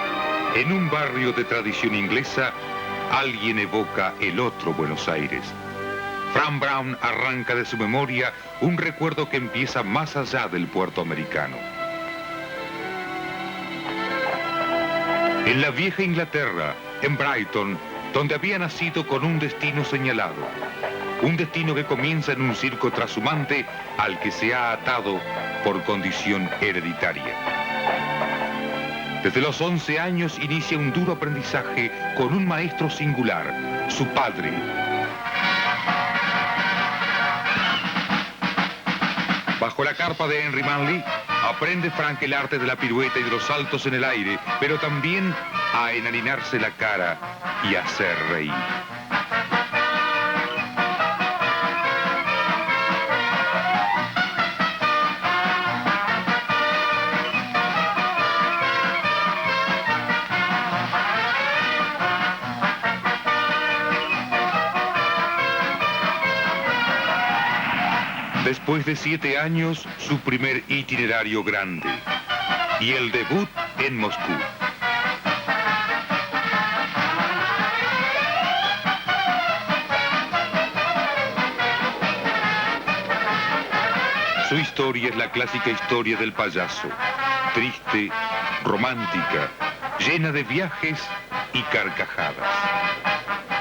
en un barrio de tradición inglesa, alguien evoca el otro Buenos Aires. Frank Brown arranca de su memoria un recuerdo que empieza más allá del puerto americano. En la vieja Inglaterra, en Brighton, donde había nacido con un destino señalado. Un destino que comienza en un circo trashumante al que se ha atado por condición hereditaria. Desde los 11 años inicia un duro aprendizaje con un maestro singular, su padre. Bajo la carpa de Henry Manley, aprende Frank el arte de la pirueta y de los saltos en el aire, pero también a enaninarse la cara y a hacer reír. Después de 7 años, su primer itinerario grande y el debut en Moscú. Su historia es la clásica historia del payaso, triste, romántica, llena de viajes y carcajadas,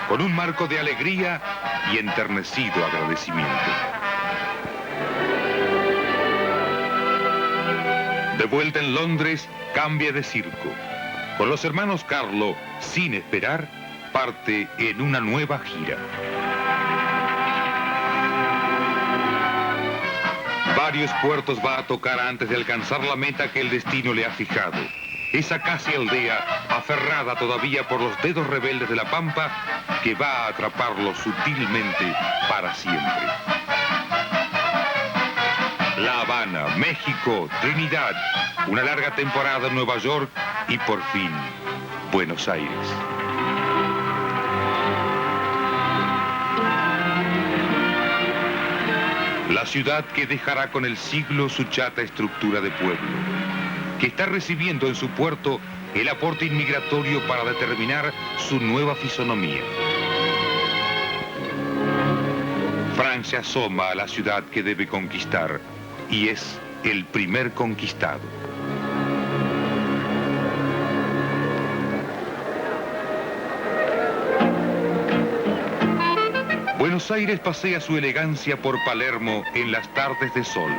con un marco de alegría y enternecido agradecimiento. De vuelta en Londres, cambia de circo. Con los hermanos Carlo, sin esperar, parte en una nueva gira. varios puertos va a tocar antes de alcanzar la meta que el destino le ha fijado. Esa casi aldea, aferrada todavía por los dedos rebeldes de la pampa, que va a atraparlo sutilmente para siempre. La Habana, México, Trinidad, una larga temporada en Nueva York y por fin, Buenos Aires. La ciudad que dejará con el siglo su chata estructura de pueblo, que está recibiendo en su puerto el aporte inmigratorio para determinar su nueva fisonomía. Francia asoma a la ciudad que debe conquistar y es el primer conquistado. Buenos Aires pasea su elegancia por Palermo en las tardes de sol.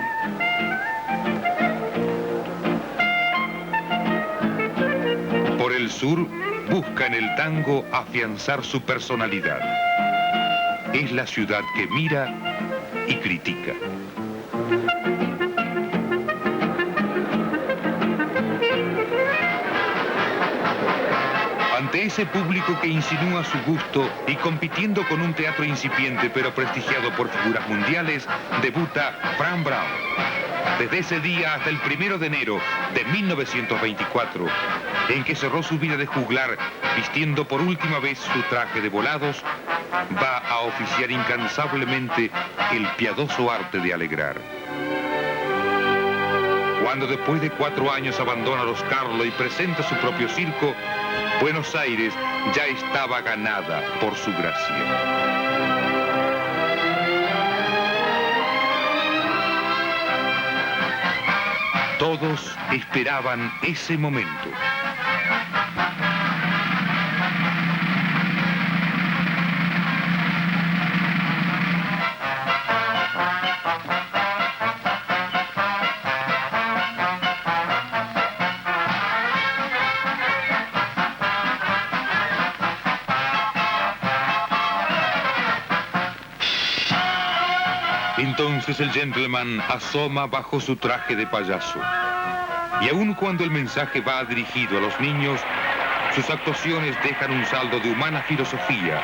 Por el sur, busca en el tango afianzar su personalidad. Es la ciudad que mira y critica. Ante ese público que insinúa su gusto y compitiendo con un teatro incipiente pero prestigiado por figuras mundiales, debuta Frank Brown. Desde ese día hasta el 1 de enero de 1924, en que cerró su vida de juglar vistiendo por última vez su traje de volados, va a oficiar incansablemente el piadoso arte de alegrar. Cuando después de 4 años abandona Los Carlos y presenta su propio circo, Buenos Aires ya estaba ganada por su gracia. Todos esperaban ese momento. Entonces el gentleman asoma bajo su traje de payaso. Y aun cuando el mensaje va dirigido a los niños, sus actuaciones dejan un saldo de humana filosofía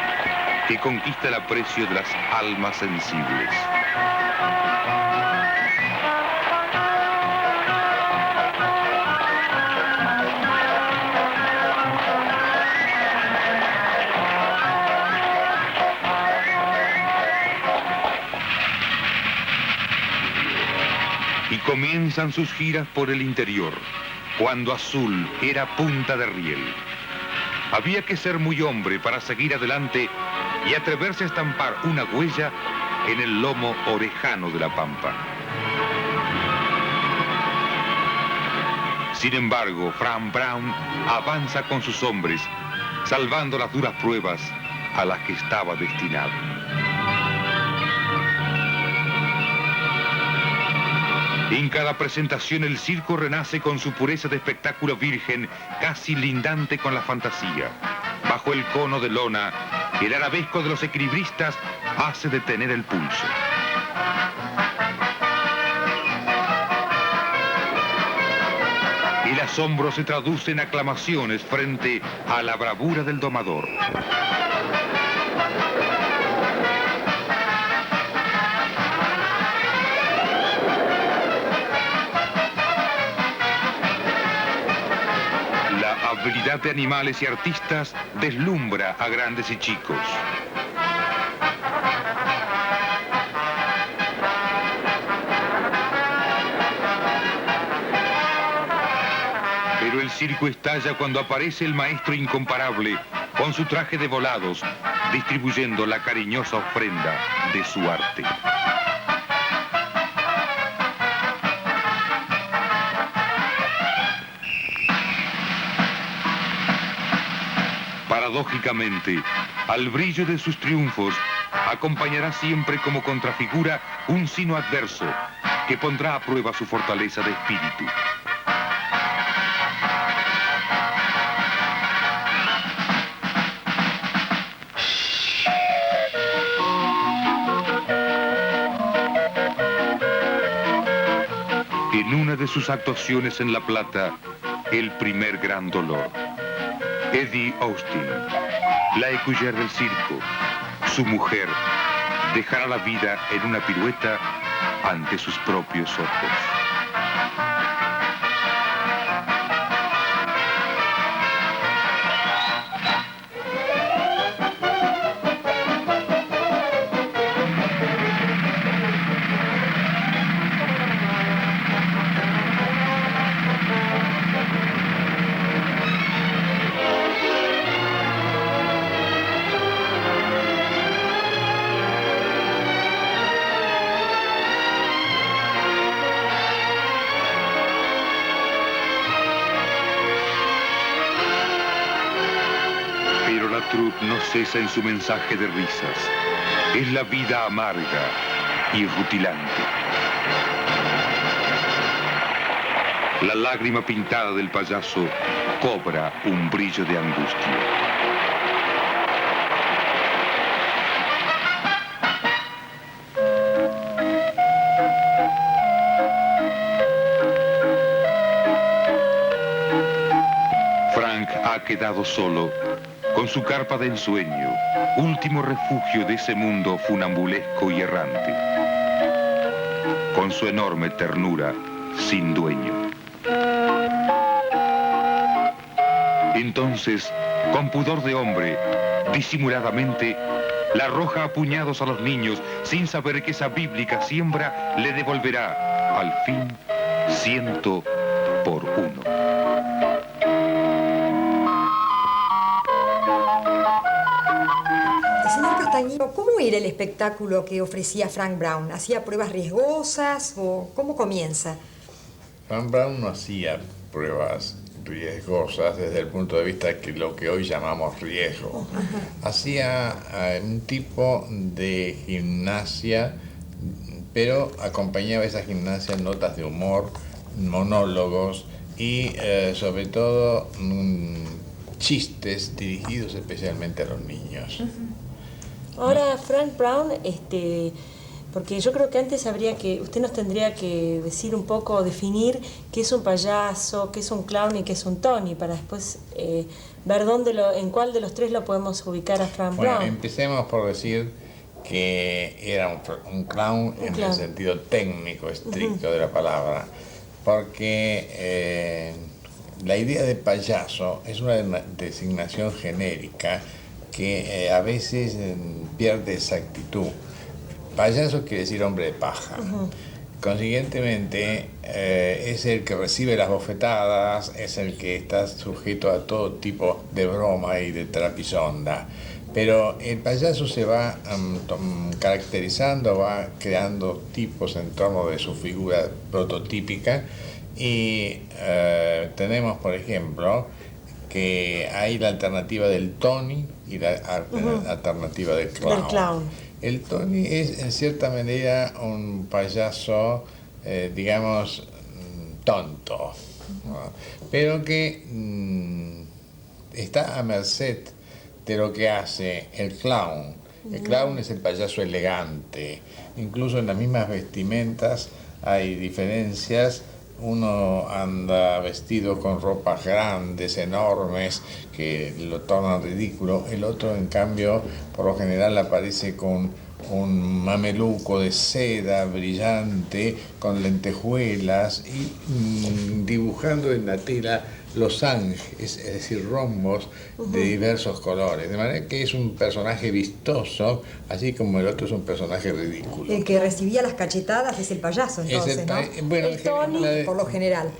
que conquista el aprecio de las almas sensibles. Y comienzan sus giras por el interior, cuando Azul era punta de riel. Había que ser muy hombre para seguir adelante y atreverse a estampar una huella en el lomo orejano de la pampa. Sin embargo, Frank Brown avanza con sus hombres, salvando las duras pruebas a las que estaba destinado. En cada presentación el circo renace con su pureza de espectáculo virgen, casi lindante con la fantasía. Bajo el cono de lona, el arabesco de los equilibristas hace detener el pulso. El asombro se traduce en aclamaciones frente a la bravura del domador. La habilidad de animales y artistas deslumbra a grandes y chicos. Pero el circo estalla cuando aparece el maestro incomparable con su traje de volados, distribuyendo la cariñosa ofrenda de su arte. Paradójicamente, al brillo de sus triunfos, acompañará siempre como contrafigura un sino adverso que pondrá a prueba su fortaleza de espíritu. en una de sus actuaciones en La Plata, El primer gran dolor. Eddie Austin, la écuyère del circo, su mujer, dejará la vida en una pirueta ante sus propios ojos. No cesa en su mensaje de risas. Es la vida amarga y rutilante. La lágrima pintada del payaso cobra un brillo de angustia. Frank ha quedado solo con su carpa de ensueño, último refugio de ese mundo funambulesco y errante, con su enorme ternura sin dueño. Entonces, con pudor de hombre, disimuladamente, la arroja a puñados a los niños, sin saber que esa bíblica siembra le devolverá, al fin, 100 por 1. ¿Cómo era el espectáculo que ofrecía Frank Brown? ¿Hacía pruebas riesgosas o cómo comienza? Frank Brown no hacía pruebas riesgosas desde el punto de vista de lo que hoy llamamos riesgo. Hacía un tipo de gimnasia, pero acompañaba esa gimnasia en notas de humor, monólogos y sobre todo chistes dirigidos especialmente a los niños. Ahora, Frank Brown, porque yo creo que antes usted nos tendría que decir un poco, definir qué es un payaso, qué es un clown y qué es un Tony, para después ver en cuál de los tres lo podemos ubicar a Frank Brown. Bueno, empecemos por decir que era un clown en el sentido técnico, estricto de la palabra, porque la idea de payaso es una designación genérica que a veces pierde exactitud. Payaso quiere decir hombre de paja. Consiguientemente, es el que recibe las bofetadas, es el que está sujeto a todo tipo de broma y de trapisonda. Pero el payaso se va caracterizando, va creando tipos en torno de su figura prototípica y tenemos, por ejemplo, que hay la alternativa del Tony y la alternativa del clown. El Tony es en cierta manera un payaso, digamos, tonto, ¿no? Pero que está a merced de lo que hace el clown. El clown es el payaso elegante. Incluso en las mismas vestimentas hay diferencias. Uno anda vestido con ropas grandes, enormes, que lo tornan ridículo. El otro, en cambio, por lo general aparece con un mameluco de seda brillante, con lentejuelas y dibujando en la tela losanges, es decir, rombos de diversos colores. De manera que es un personaje vistoso, así como el otro es un personaje ridículo. El que recibía las cachetadas es el payaso, entonces, ¿no? Bueno, el Tony, por lo general.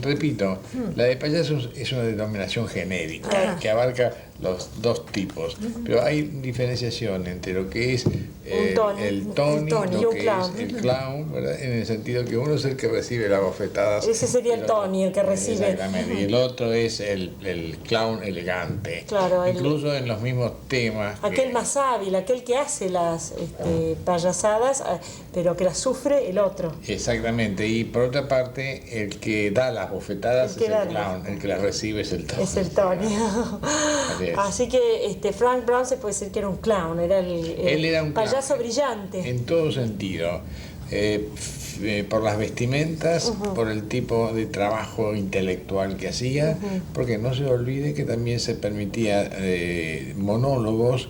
Repito, la de payaso es una denominación genérica que abarca los dos tipos, pero hay diferenciación entre lo que es el Tony y lo que es el clown, ¿verdad? En el sentido que uno es el que recibe las bofetadas. Ese sería el Tony, el que recibe. Exactamente, y el otro es el clown elegante. Claro, incluso en los mismos temas. Aquel más hábil, aquel que hace las payasadas, pero que las sufre el otro. Exactamente, y por otra parte, el que da las bofetadas es el clown, el que las recibe es el Tony. Es el Tony. Así que Frank Brown se puede decir que era un clown, era Él era un payaso clown, brillante. En todo sentido. por las vestimentas, por el tipo de trabajo intelectual que hacía, porque no se olvide que también se permitía monólogos,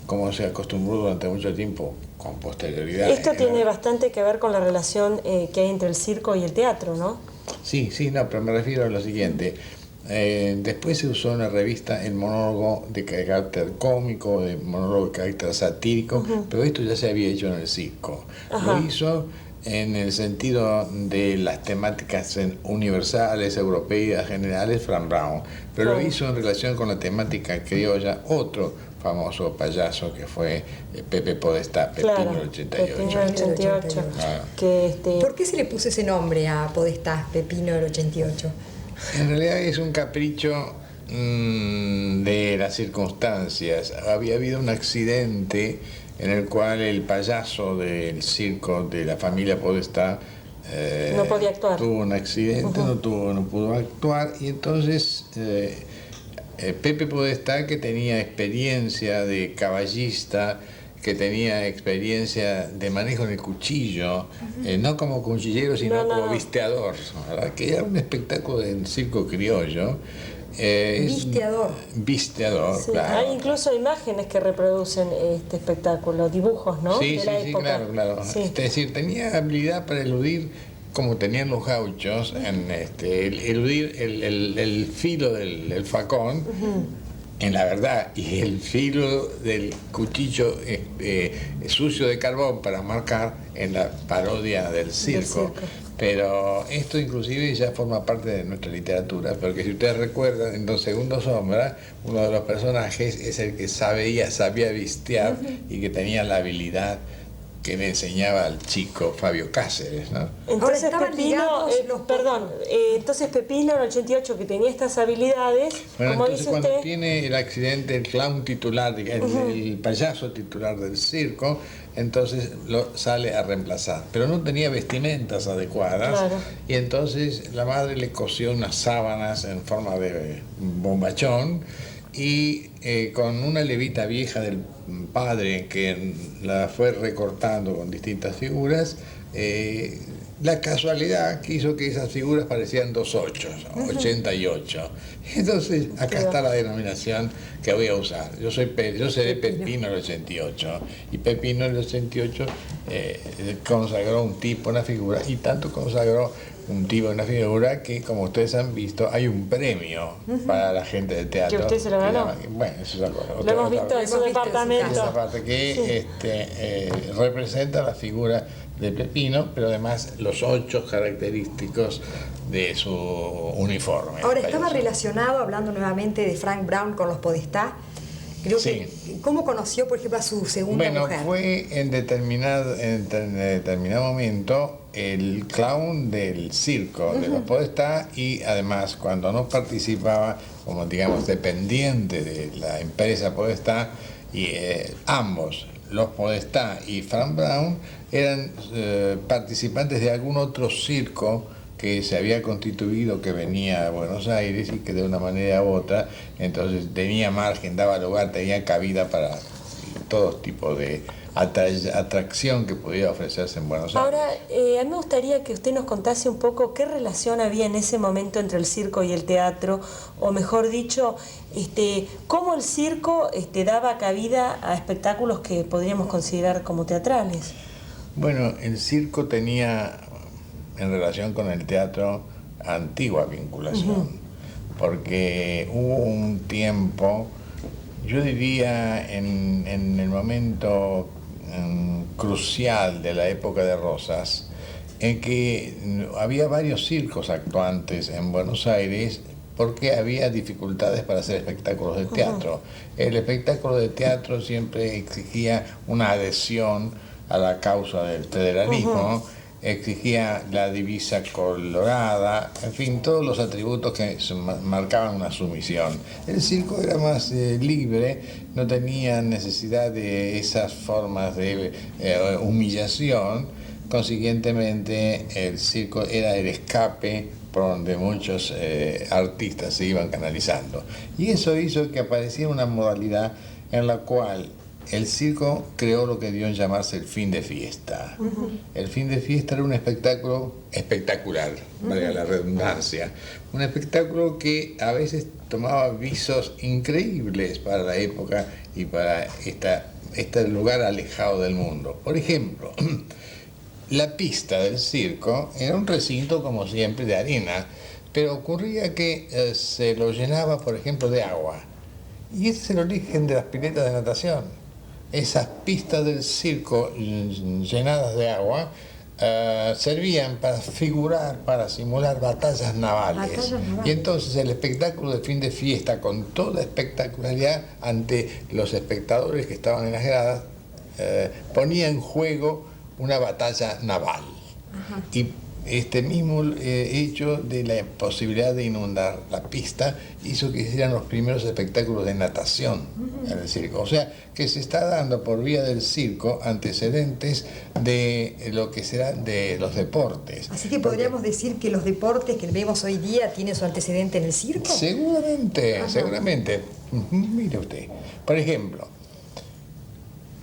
como se acostumbró durante mucho tiempo, con posterioridad. Esto tiene bastante que ver con la relación que hay entre el circo y el teatro, ¿no? Sí, no, pero me refiero a lo siguiente. Después se usó en la revista el monólogo de carácter cómico, el monólogo de carácter satírico, pero esto ya se había hecho en el circo. Lo hizo en el sentido de las temáticas universales, europeas, generales, Frank Brown, pero lo hizo en relación con la temática criolla, otro famoso payaso que fue Pepe Podestá, Pepino el 88. Pepino el 88. ¿Por qué se le puso ese nombre a Podestá, Pepino el 88? En realidad es un capricho de las circunstancias. Había habido un accidente en el cual el payaso del circo de la familia Podestá no podía actuar. Tuvo un accidente, no pudo actuar, y entonces Pepe Podestá, que tenía experiencia de caballista, que tenía experiencia de manejo de cuchillo, no como cuchillero, sino como visteador, ¿verdad? Que era un espectáculo del circo criollo. Visteador, sí, claro. Hay incluso imágenes que reproducen este espectáculo, dibujos, ¿no? Sí, de la época. claro. Sí. Es decir, tenía habilidad para eludir, como tenían los gauchos, eludir el filo del facón, en la verdad, y el filo del cuchillo sucio de carbón para marcar en la parodia del circo. Pero esto inclusive ya forma parte de nuestra literatura, porque si ustedes recuerdan, en Dos Segundos Sombra, uno de los personajes es el que sabía vistear y que tenía la habilidad que le enseñaba al chico Fabio Cáceres, ¿no? Entonces Pepino, entonces Pepino en el 88, que tenía estas habilidades, bueno, como entonces dice cuando usted... tiene el accidente, el clown titular, el payaso titular del circo, entonces lo sale a reemplazar. Pero no tenía vestimentas adecuadas, y entonces la madre le cosió unas sábanas en forma de bombachón, y con una levita vieja del padre que la fue recortando con distintas figuras, la casualidad quiso que esas figuras parecían 2 8, 88. Entonces acá está la denominación que voy a usar. Yo seré Pepino el 88, y Pepino el 88 consagró un tipo, una figura, y tanto consagró un tipo, una figura, que como ustedes han visto hay un premio para la gente de teatro. ¿Que usted se lo ganó? Bueno, eso es algo. Lo hemos visto en su departamento. Esa parte que representa la figura de Pepino, pero además los 8 característicos de su uniforme. Ahora, estaba relacionado, hablando nuevamente de Frank Brown con los Podestá, creo que, ¿cómo conoció, por ejemplo, a su segunda mujer? Bueno, fue en determinado momento el clown del circo de los Podestá, y además cuando no participaba como, digamos, dependiente de la empresa Podestá, y ambos, los Podestá y Frank Brown, eran participantes de algún otro circo que se había constituido, que venía a Buenos Aires, y que de una manera u otra entonces tenía margen, daba lugar, tenía cabida para todo tipo de atracción que podía ofrecerse en Buenos Aires. Ahora, a mí me gustaría que usted nos contase un poco qué relación había en ese momento entre el circo y el teatro, o mejor dicho, cómo el circo daba cabida a espectáculos que podríamos considerar como teatrales. Bueno, el circo tenía, en relación con el teatro, antigua vinculación, porque hubo un tiempo, yo diría en el momento crucial de la época de Rosas, en que había varios circos actuantes en Buenos Aires, porque había dificultades para hacer espectáculos de teatro. El espectáculo de teatro siempre exigía una adhesión a la causa del federalismo, exigía la divisa colorada, en fin, todos los atributos que marcaban una sumisión. El circo era más libre, no tenía necesidad de esas formas de humillación. Consiguientemente, el circo era el escape por donde muchos artistas se iban canalizando. Y eso hizo que apareciera una modalidad en la cual el circo creó lo que dio en llamarse el fin de fiesta. El fin de fiesta era un espectáculo espectacular, valga la redundancia. Un espectáculo que a veces tomaba visos increíbles para la época y para este lugar alejado del mundo. Por ejemplo, la pista del circo era un recinto, como siempre, de arena, pero ocurría que se lo llenaba, por ejemplo, de agua. Y ese es el origen de las piletas de natación. Esas pistas del circo llenadas de agua servían para figurar, para simular batallas navales. Y entonces el espectáculo de fin de fiesta, con toda espectacularidad ante los espectadores que estaban en las gradas, ponía en juego una batalla naval. Y este mismo hecho de la posibilidad de inundar la pista hizo que hicieran los primeros espectáculos de natación en el circo. O sea, que se está dando por vía del circo antecedentes de lo que serán de los deportes. Así que podríamos decir que los deportes que vemos hoy día tienen su antecedente en el circo. Seguramente, seguramente. Mire usted, por ejemplo,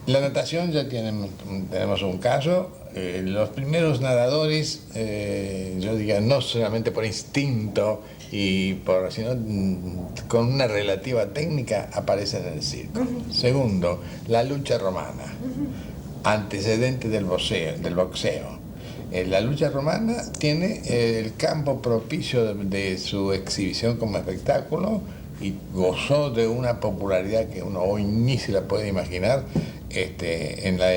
la natación ya tenemos un caso. Los primeros nadadores, yo diría, no solamente por instinto, sino con una relativa técnica, aparecen en el circo. Segundo, la lucha romana, antecedente del boxeo. La lucha romana tiene el campo propicio de su exhibición como espectáculo y gozó de una popularidad que uno hoy ni se la puede imaginar en la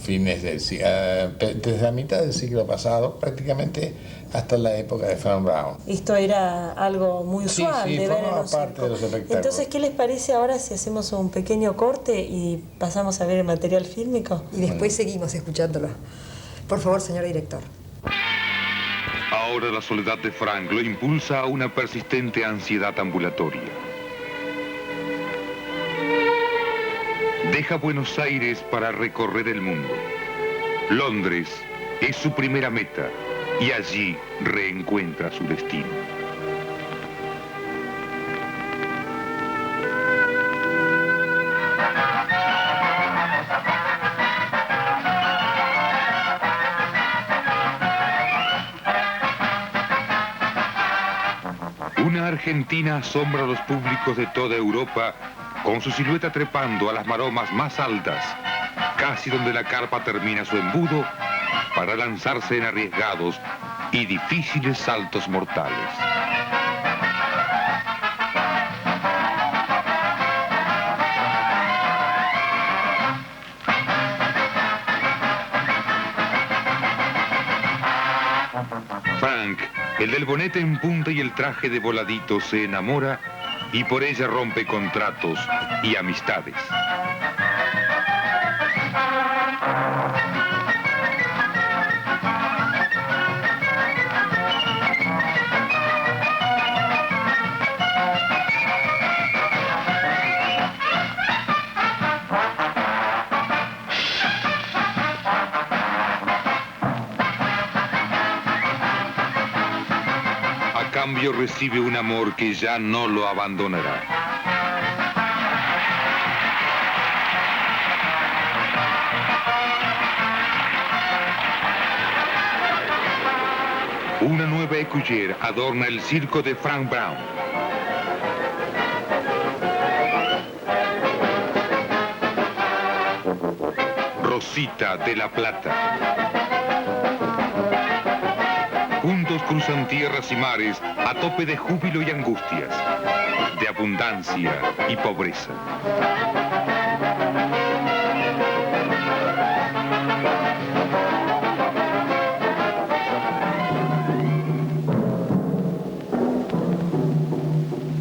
fines desde la mitad del siglo pasado, prácticamente hasta la época de Frank Brown. Esto era algo muy usual de ver en los parte de los espectáculos. Entonces, ¿qué les parece ahora si hacemos un pequeño corte y pasamos a ver el material fílmico? Y después seguimos escuchándolo. Por favor, señor director. Ahora la soledad de Frank lo impulsa a una persistente ansiedad ambulatoria. Deja Buenos Aires para recorrer el mundo. Londres es su primera meta y allí reencuentra su destino. Una Argentina asombra a los públicos de toda Europa con su silueta trepando a las maromas más altas, casi donde la carpa termina su embudo, para lanzarse en arriesgados y difíciles saltos mortales. Frank, el del bonete en punta y el traje de voladito, se enamora y por ella rompe contratos y amistades. A cambio recibe un amor que ya no lo abandonará. Una nueva écuyère adorna el circo de Frank Brown. Rosita de la Plata. Juntos cruzan tierras y mares a tope de júbilo y angustias, de abundancia y pobreza.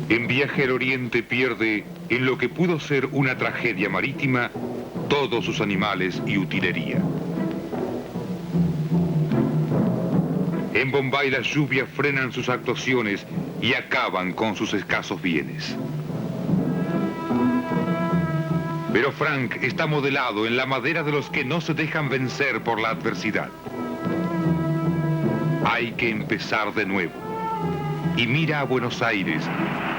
En Viaje al Oriente pierde, en lo que pudo ser una tragedia marítima, todos sus animales y utilería. En Bombay las lluvias frenan sus actuaciones y acaban con sus escasos bienes. Pero Frank está modelado en la madera de los que no se dejan vencer por la adversidad. Hay que empezar de nuevo. Y mira a Buenos Aires,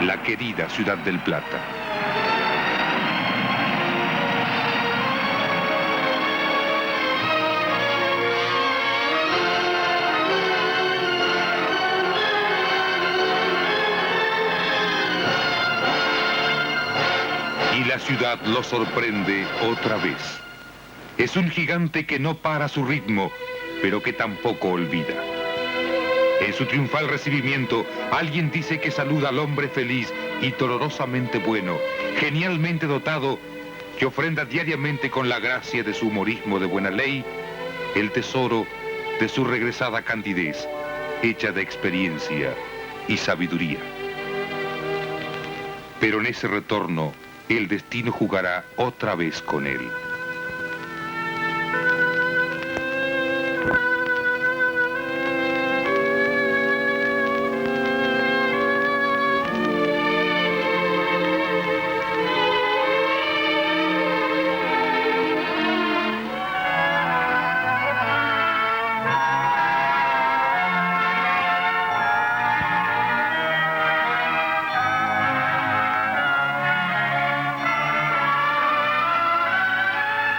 la querida ciudad del Plata. ciudad lo sorprende otra vez. Es un gigante que no para su ritmo, pero que tampoco olvida. En su triunfal recibimiento, alguien dice que saluda al hombre feliz y dolorosamente bueno, genialmente dotado, que ofrenda diariamente con la gracia de su humorismo de buena ley, el tesoro de su regresada candidez, hecha de experiencia y sabiduría. Pero en ese retorno, el destino jugará otra vez con él.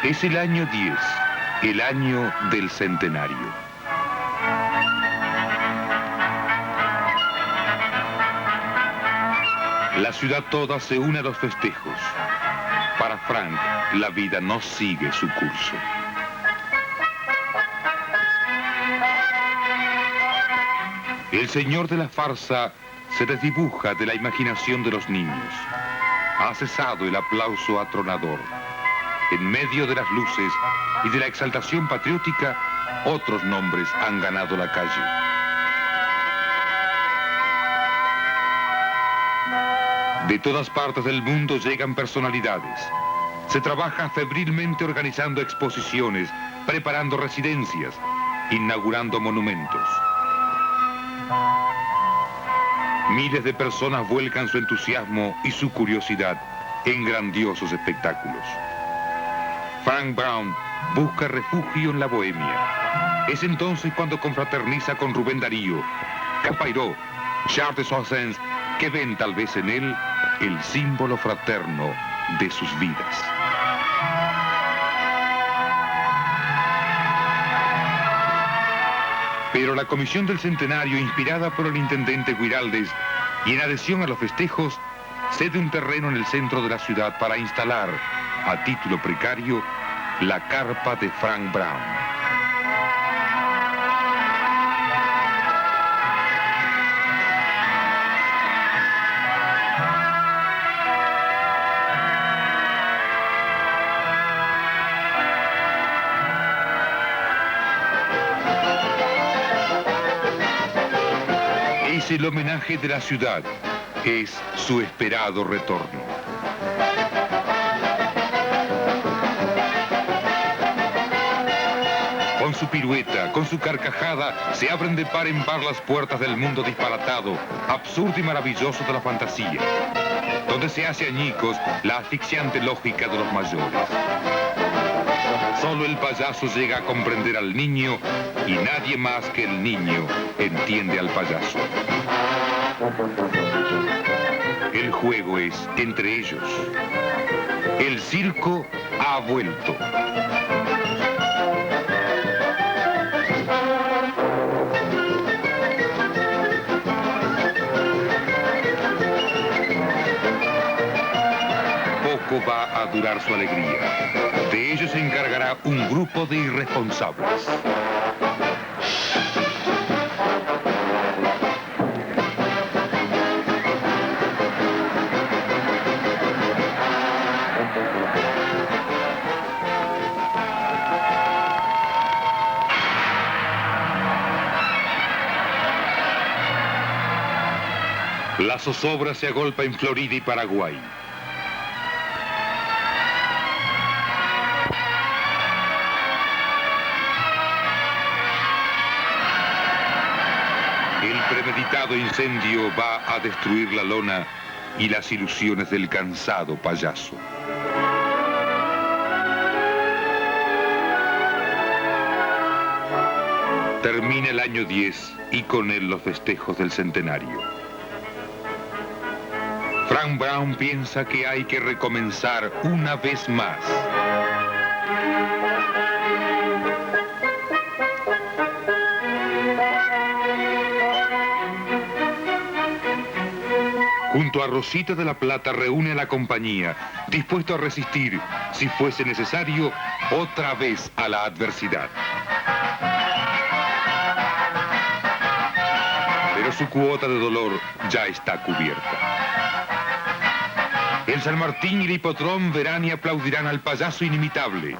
Es el año 10, el año del centenario. La ciudad toda se une a los festejos. Para Frank, la vida no sigue su curso. El señor de la farsa se desdibuja de la imaginación de los niños. Ha cesado el aplauso atronador. En medio de las luces y de la exaltación patriótica, otros nombres han ganado la calle. De todas partes del mundo llegan personalidades. Se trabaja febrilmente organizando exposiciones, preparando residencias, inaugurando monumentos. Miles de personas vuelcan su entusiasmo y su curiosidad en grandiosos espectáculos. Frank Brown busca refugio en la bohemia. Es entonces cuando confraterniza con Rubén Darío, Capairó, Charles de Soissons, que ven tal vez en él el símbolo fraterno de sus vidas. Pero la Comisión del Centenario, inspirada por el intendente Guiraldes y en adhesión a los festejos, cede un terreno en el centro de la ciudad para instalar, a título precario, la carpa de Frank Brown. Es el homenaje de la ciudad, es su esperado retorno. Con su pirueta, con su carcajada, se abren de par en par las puertas del mundo disparatado, absurdo y maravilloso de la fantasía, donde se hace añicos la asfixiante lógica de los mayores. Solo el payaso llega a comprender al niño y nadie más que el niño entiende al payaso. El juego es entre ellos. El circo ha vuelto. Poco va a durar su alegría. De ello se encargará un grupo de irresponsables. La zozobra se agolpa en Florida y Paraguay. El premeditado incendio va a destruir la lona y las ilusiones del cansado payaso. Termina el año 10 y con él los festejos del centenario. Frank Brown piensa que hay que recomenzar una vez más. Junto a Rosita de la Plata reúne a la compañía, dispuesto a resistir, si fuese necesario, otra vez a la adversidad. Pero su cuota de dolor ya está cubierta. El San Martín y el Hipodrome verán y aplaudirán al payaso inimitable,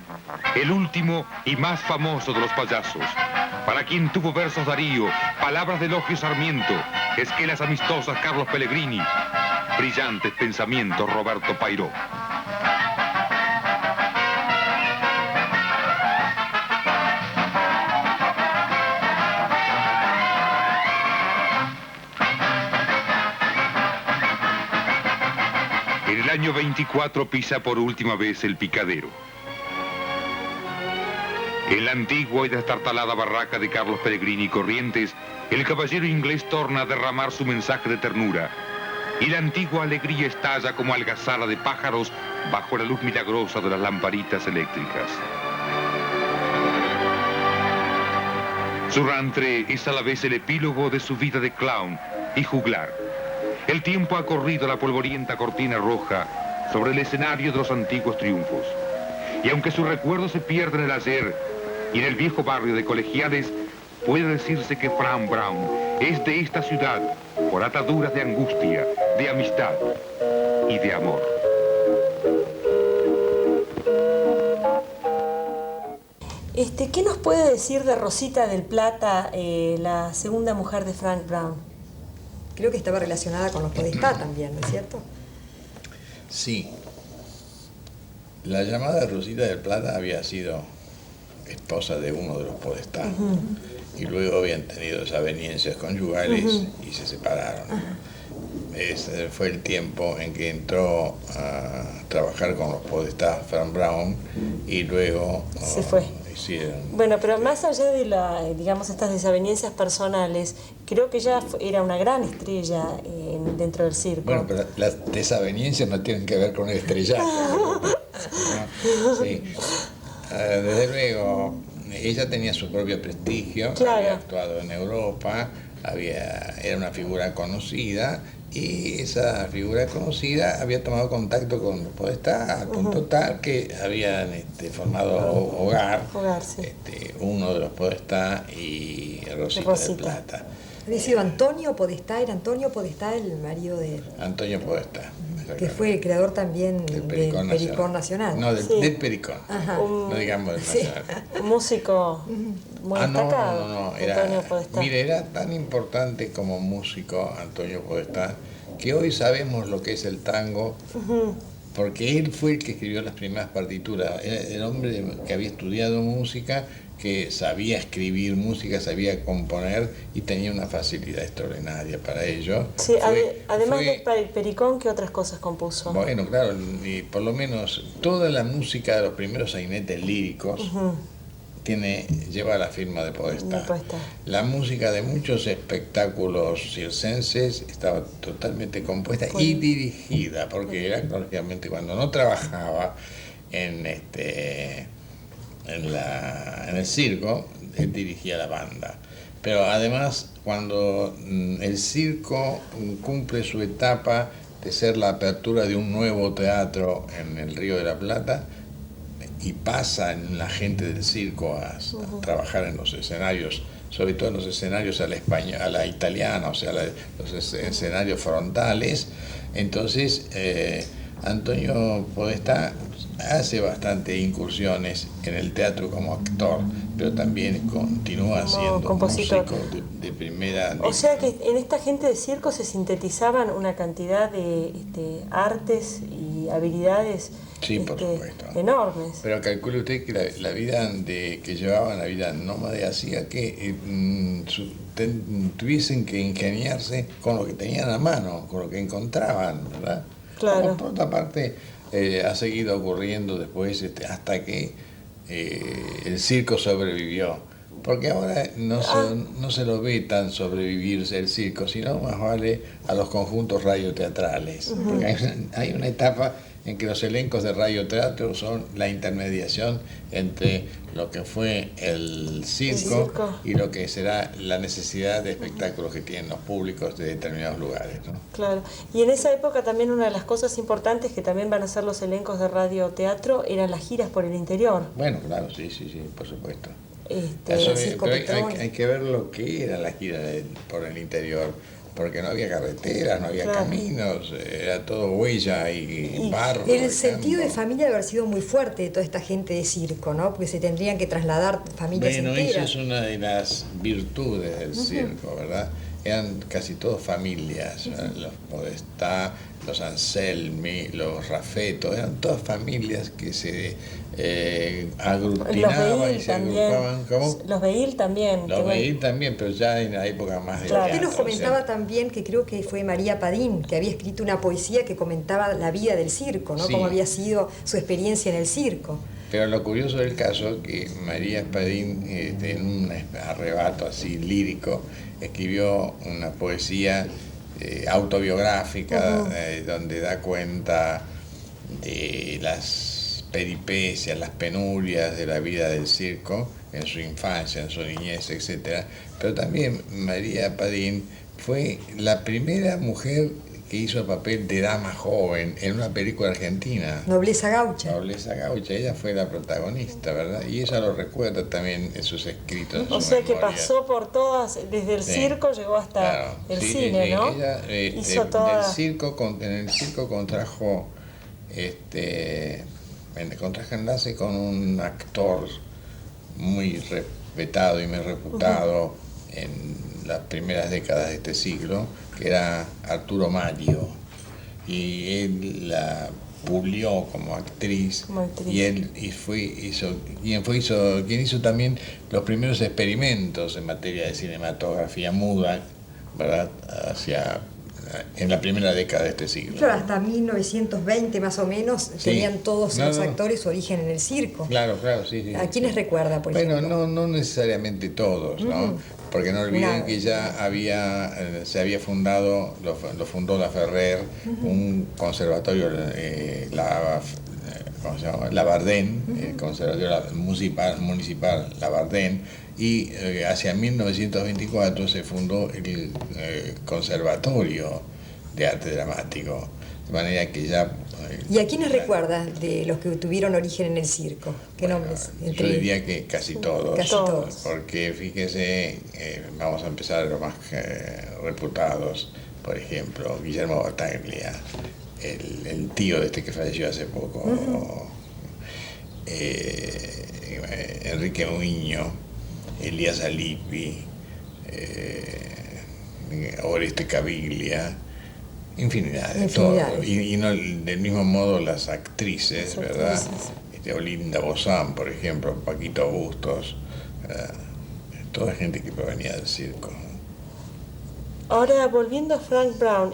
el último y más famoso de los payasos, para quien tuvo versos Darío, palabras de elogio Sarmiento, esquelas amistosas Carlos Pellegrini, brillantes pensamientos Roberto Pairó. En el año 24 pisa por última vez el picadero. En la antigua y destartalada barraca de Carlos Pellegrini Corrientes, el caballero inglés torna a derramar su mensaje de ternura, y la antigua alegría estalla como algazara de pájaros bajo la luz milagrosa de las lamparitas eléctricas. Su rantre es a la vez el epílogo de su vida de clown y juglar. El tiempo ha corrido la polvorienta cortina roja sobre el escenario de los antiguos triunfos. Y aunque su recuerdo se pierde en el ayer y en el viejo barrio de Colegiales, puede decirse que Frank Brown es de esta ciudad por ataduras de angustia, de amistad y de amor. ¿Qué nos puede decir de Rosita del Plata, la segunda mujer de Frank Brown? Creo que estaba relacionada con los Podestá también, ¿no es cierto? Sí. La llamada Rosita del Plata había sido esposa de uno de los Podestá. Y luego habían tenido desavenencias conyugales y se separaron. Ese fue el tiempo en que entró a trabajar con los Podestá Frank Brown y luego se fue. Hicieron. Bueno, pero más allá de digamos, estas desavenencias personales, creo que ella era una gran estrella dentro del circo. Bueno, pero las desavenencias no tienen que ver con el estrellato. ¿No? Sí. Desde luego, ella tenía su propio prestigio, claro. Había actuado en Europa, era una figura conocida, y esa figura conocida había tomado contacto con los Podestá, al punto tal que habían formado hogar, sí. Uno de los Podestá y Rosita del Plata. Había sido Antonio Podestá, era Antonio Podestá el marido de... Antonio Podestá. Que fue el creador también del Pericón Nacional. No, del Pericón. Ajá. No digamos del Nacional. Un músico muy destacado. No. Antonio Podestá. Mire, era tan importante como músico Antonio Podestá que hoy sabemos lo que es el tango, porque él fue el que escribió las primeras partituras. Era el hombre que había estudiado música, que sabía escribir música, sabía componer y tenía una facilidad extraordinaria para ello. Sí, además del Pericón, ¿qué otras cosas compuso? Bueno, claro, y por lo menos toda la música de los primeros sainetes líricos lleva la firma de Podestá. La música de muchos espectáculos circenses estaba totalmente compuesta y dirigida, porque era, lógicamente, cuando no trabajaba en el circo, él dirigía la banda. Pero además, cuando el circo cumple su etapa de ser la apertura de un nuevo teatro en el Río de la Plata, y pasa la gente del circo a trabajar en los escenarios, sobre todo en los escenarios a la italiana, o sea, los escenarios frontales, entonces Antonio Podestá hace bastante incursiones en el teatro como actor, pero también continúa siendo compositor. músico de primera. O sea que en esta gente de circo se sintetizaban una cantidad de artes y habilidades por supuesto, enormes. Pero calcule usted que la vida que llevaban, la vida nómade, hacía que tuviesen que ingeniarse con lo que tenían a mano, con lo que encontraban, ¿verdad? Claro. Como por otra parte ha seguido ocurriendo después hasta que el circo sobrevivió. Porque ahora no se lo ve tan sobrevivirse el circo, sino más vale a los conjuntos radioteatrales. Porque hay una etapa en que los elencos de radioteatro son la intermediación entre lo que fue el circo y lo que será la necesidad de espectáculos que tienen los públicos de determinados lugares, ¿no? Claro, y en esa época también una de las cosas importantes que también van a ser los elencos de radioteatro eran las giras por el interior. Bueno, claro, sí, por supuesto. Hay que ver lo que era la gira por el interior, porque no había carreteras, no había caminos, era todo huella y barro. El sentido de familia debe haber sido muy fuerte de toda esta gente de circo, ¿no? Porque se tendrían que trasladar familias enteras. Eso es una de las virtudes del circo, ¿verdad? Eran casi todos familias, los Podestá, los Anselmi, los Raffetto, eran todas familias que se aglutinaban y se agrupaban. ¿Cómo? Los Beil también. Los Beil también, pero ya en la época más de Usted nos comentaba también que creo que fue María Padín, que había escrito una poesía que comentaba la vida del circo, ¿no? Sí. Cómo había sido su experiencia en el circo. Pero lo curioso del caso es que María Padín, en un arrebato así lírico, escribió una poesía autobiográfica donde da cuenta de las peripecias, las penurias de la vida del circo en su infancia, en su niñez, etc. Pero también María Padín fue la primera mujer que hizo el papel de dama joven en una película argentina. Nobleza Gaucha. Nobleza Gaucha, ella fue la protagonista, ¿verdad? Y ella lo recuerda también en sus escritos. O sea que pasó por todas, desde el circo llegó hasta el cine, ¿no? Ella, hizo toda... en el circo contrajo enlace con un actor muy respetado y muy reputado en las primeras décadas de este siglo, que era Arturo Mario, y él la pulió como actriz. Y quien hizo también los primeros experimentos en materia de cinematografía muda, ¿verdad? En la primera década de este siglo. Claro, hasta 1920 más o menos tenían todos los actores su origen en el circo. Claro, sí. ¿A quiénes recuerda, por ejemplo? Bueno, no necesariamente todos, ¿no? Porque no olviden que ya se había fundado, lo fundó La Ferrer, un conservatorio, ¿cómo se llama? Labardén, el conservatorio municipal Labardén, y hacia 1924 se fundó el Conservatorio de Arte Dramático, de manera que ya... ¿Y a quiénes recuerda de los que tuvieron origen en el circo? ¿Qué nombres? Yo diría que casi todos. Casi todos. Porque fíjese, vamos a empezar de los más reputados, por ejemplo, Guillermo Battaglia, el tío de este que falleció hace poco, Enrique Muiño, Elías Alipi, Oreste Caviglia, infinidad de todo. Y no, del mismo modo las actrices, ¿verdad? Olinda Bozán, por ejemplo, Paquito Bustos, toda gente que provenía del circo. Ahora, volviendo a Frank Brown,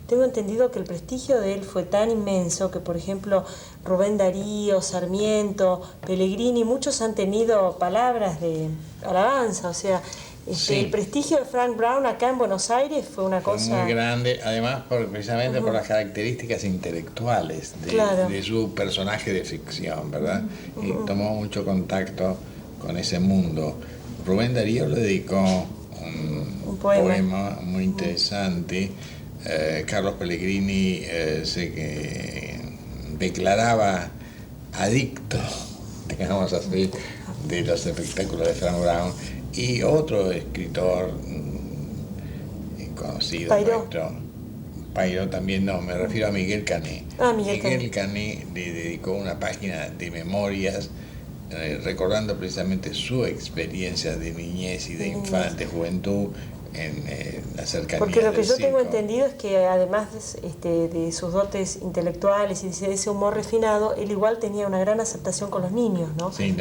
tengo entendido que el prestigio de él fue tan inmenso que, por ejemplo, Rubén Darío, Sarmiento, Pellegrini, muchos han tenido palabras de alabanza, o sea, el prestigio de Frank Brown acá en Buenos Aires fue una cosa... muy grande, además precisamente por las características intelectuales de su personaje de ficción, ¿verdad? Y tomó mucho contacto con ese mundo. Rubén Darío le dedicó un poema muy interesante. Carlos Pellegrini se declaraba adicto, digamos así, de los espectáculos de Frank Brown. Y otro escritor conocido, Pairo también, no, me refiero a Miguel Cané. Miguel Cané le dedicó una página de memorias recordando precisamente su experiencia de niñez y de infancia, de juventud en la cercanía. Porque lo que yo circo. tengo entendido es que además de sus dotes intelectuales y de ese humor refinado, él igual tenía una gran aceptación con los niños, ¿no? Sí,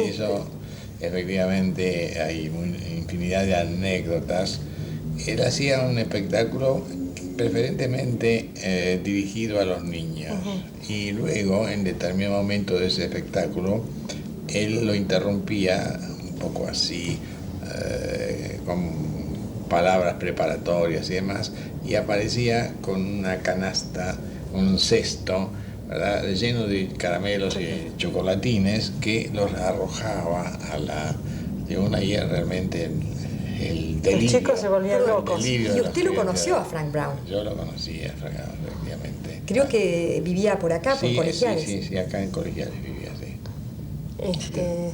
eso efectivamente hay infinidad de anécdotas. Él hacía un espectáculo preferentemente dirigido a los niños, y luego en determinado momento de ese espectáculo él lo interrumpía un poco así, con palabras preparatorias y demás, y aparecía con una canasta un cesto, ¿verdad?, lleno de caramelos y chocolatines que los arrojaba a la tribuna, y realmente el delirio. Los chicos se volvían locos. ¿Y usted lo conoció a Frank Brown? Yo lo conocí a Frank Brown, efectivamente. Creo que vivía por acá, por Colegiales. Sí, acá en Colegiales vivía, sí.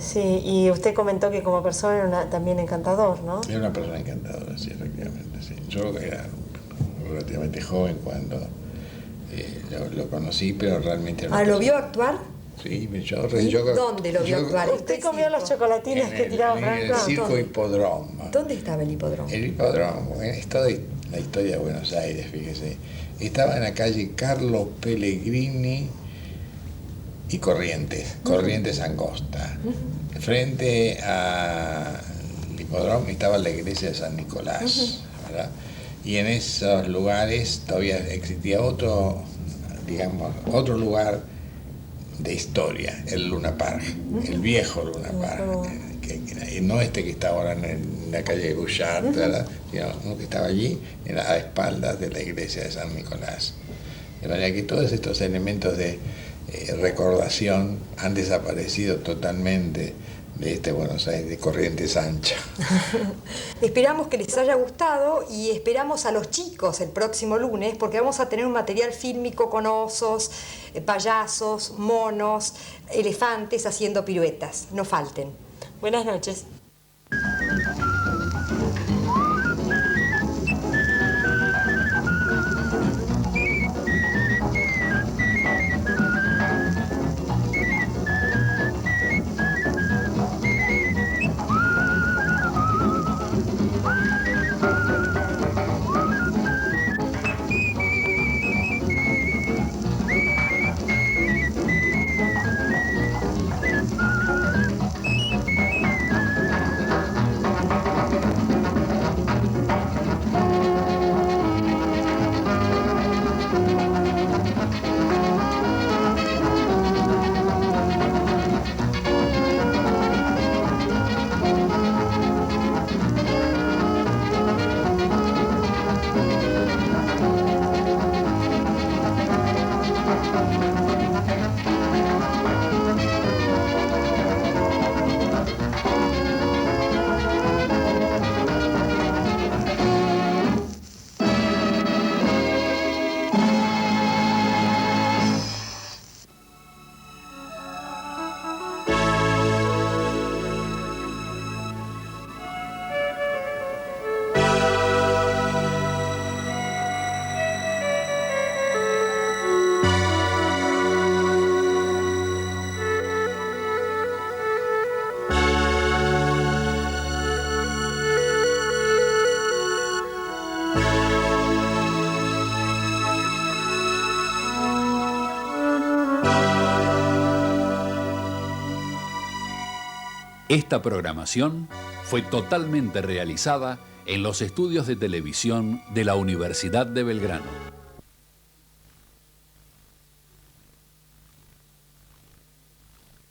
Sí, y usted comentó que como persona era también encantador, ¿no? Era una persona encantadora, sí, efectivamente, sí. Yo era relativamente joven cuando lo conocí, pero realmente... ¿Lo vio actuar? Sí, ¿Dónde lo vio actuar? ¿Usted comió los chocolatines que tiraba Frank Brown? En el circo Hipódromo. ¿Dónde estaba el hipódromo? El Hipódromo, es toda la historia de Buenos Aires, fíjese. Estaba en la calle Carlos Pellegrini y Corrientes Angosta. Frente al hipódromo estaba la iglesia de San Nicolás, ¿verdad? Y en esos lugares todavía existía otro lugar de historia, el Luna Park, el viejo Luna Park, que no que está ahora en la calle de Bouchard, ¿verdad?, sino uno que estaba allí a espaldas de la iglesia de San Nicolás. De manera que todos estos elementos de recordación han desaparecido totalmente de este Buenos Aires de Corrientes Ancha. Esperamos que les haya gustado y esperamos a los chicos el próximo lunes, porque vamos a tener un material fílmico con osos, payasos, monos, elefantes haciendo piruetas. No falten. Buenas noches. Esta programación fue totalmente realizada en los estudios de televisión de la Universidad de Belgrano.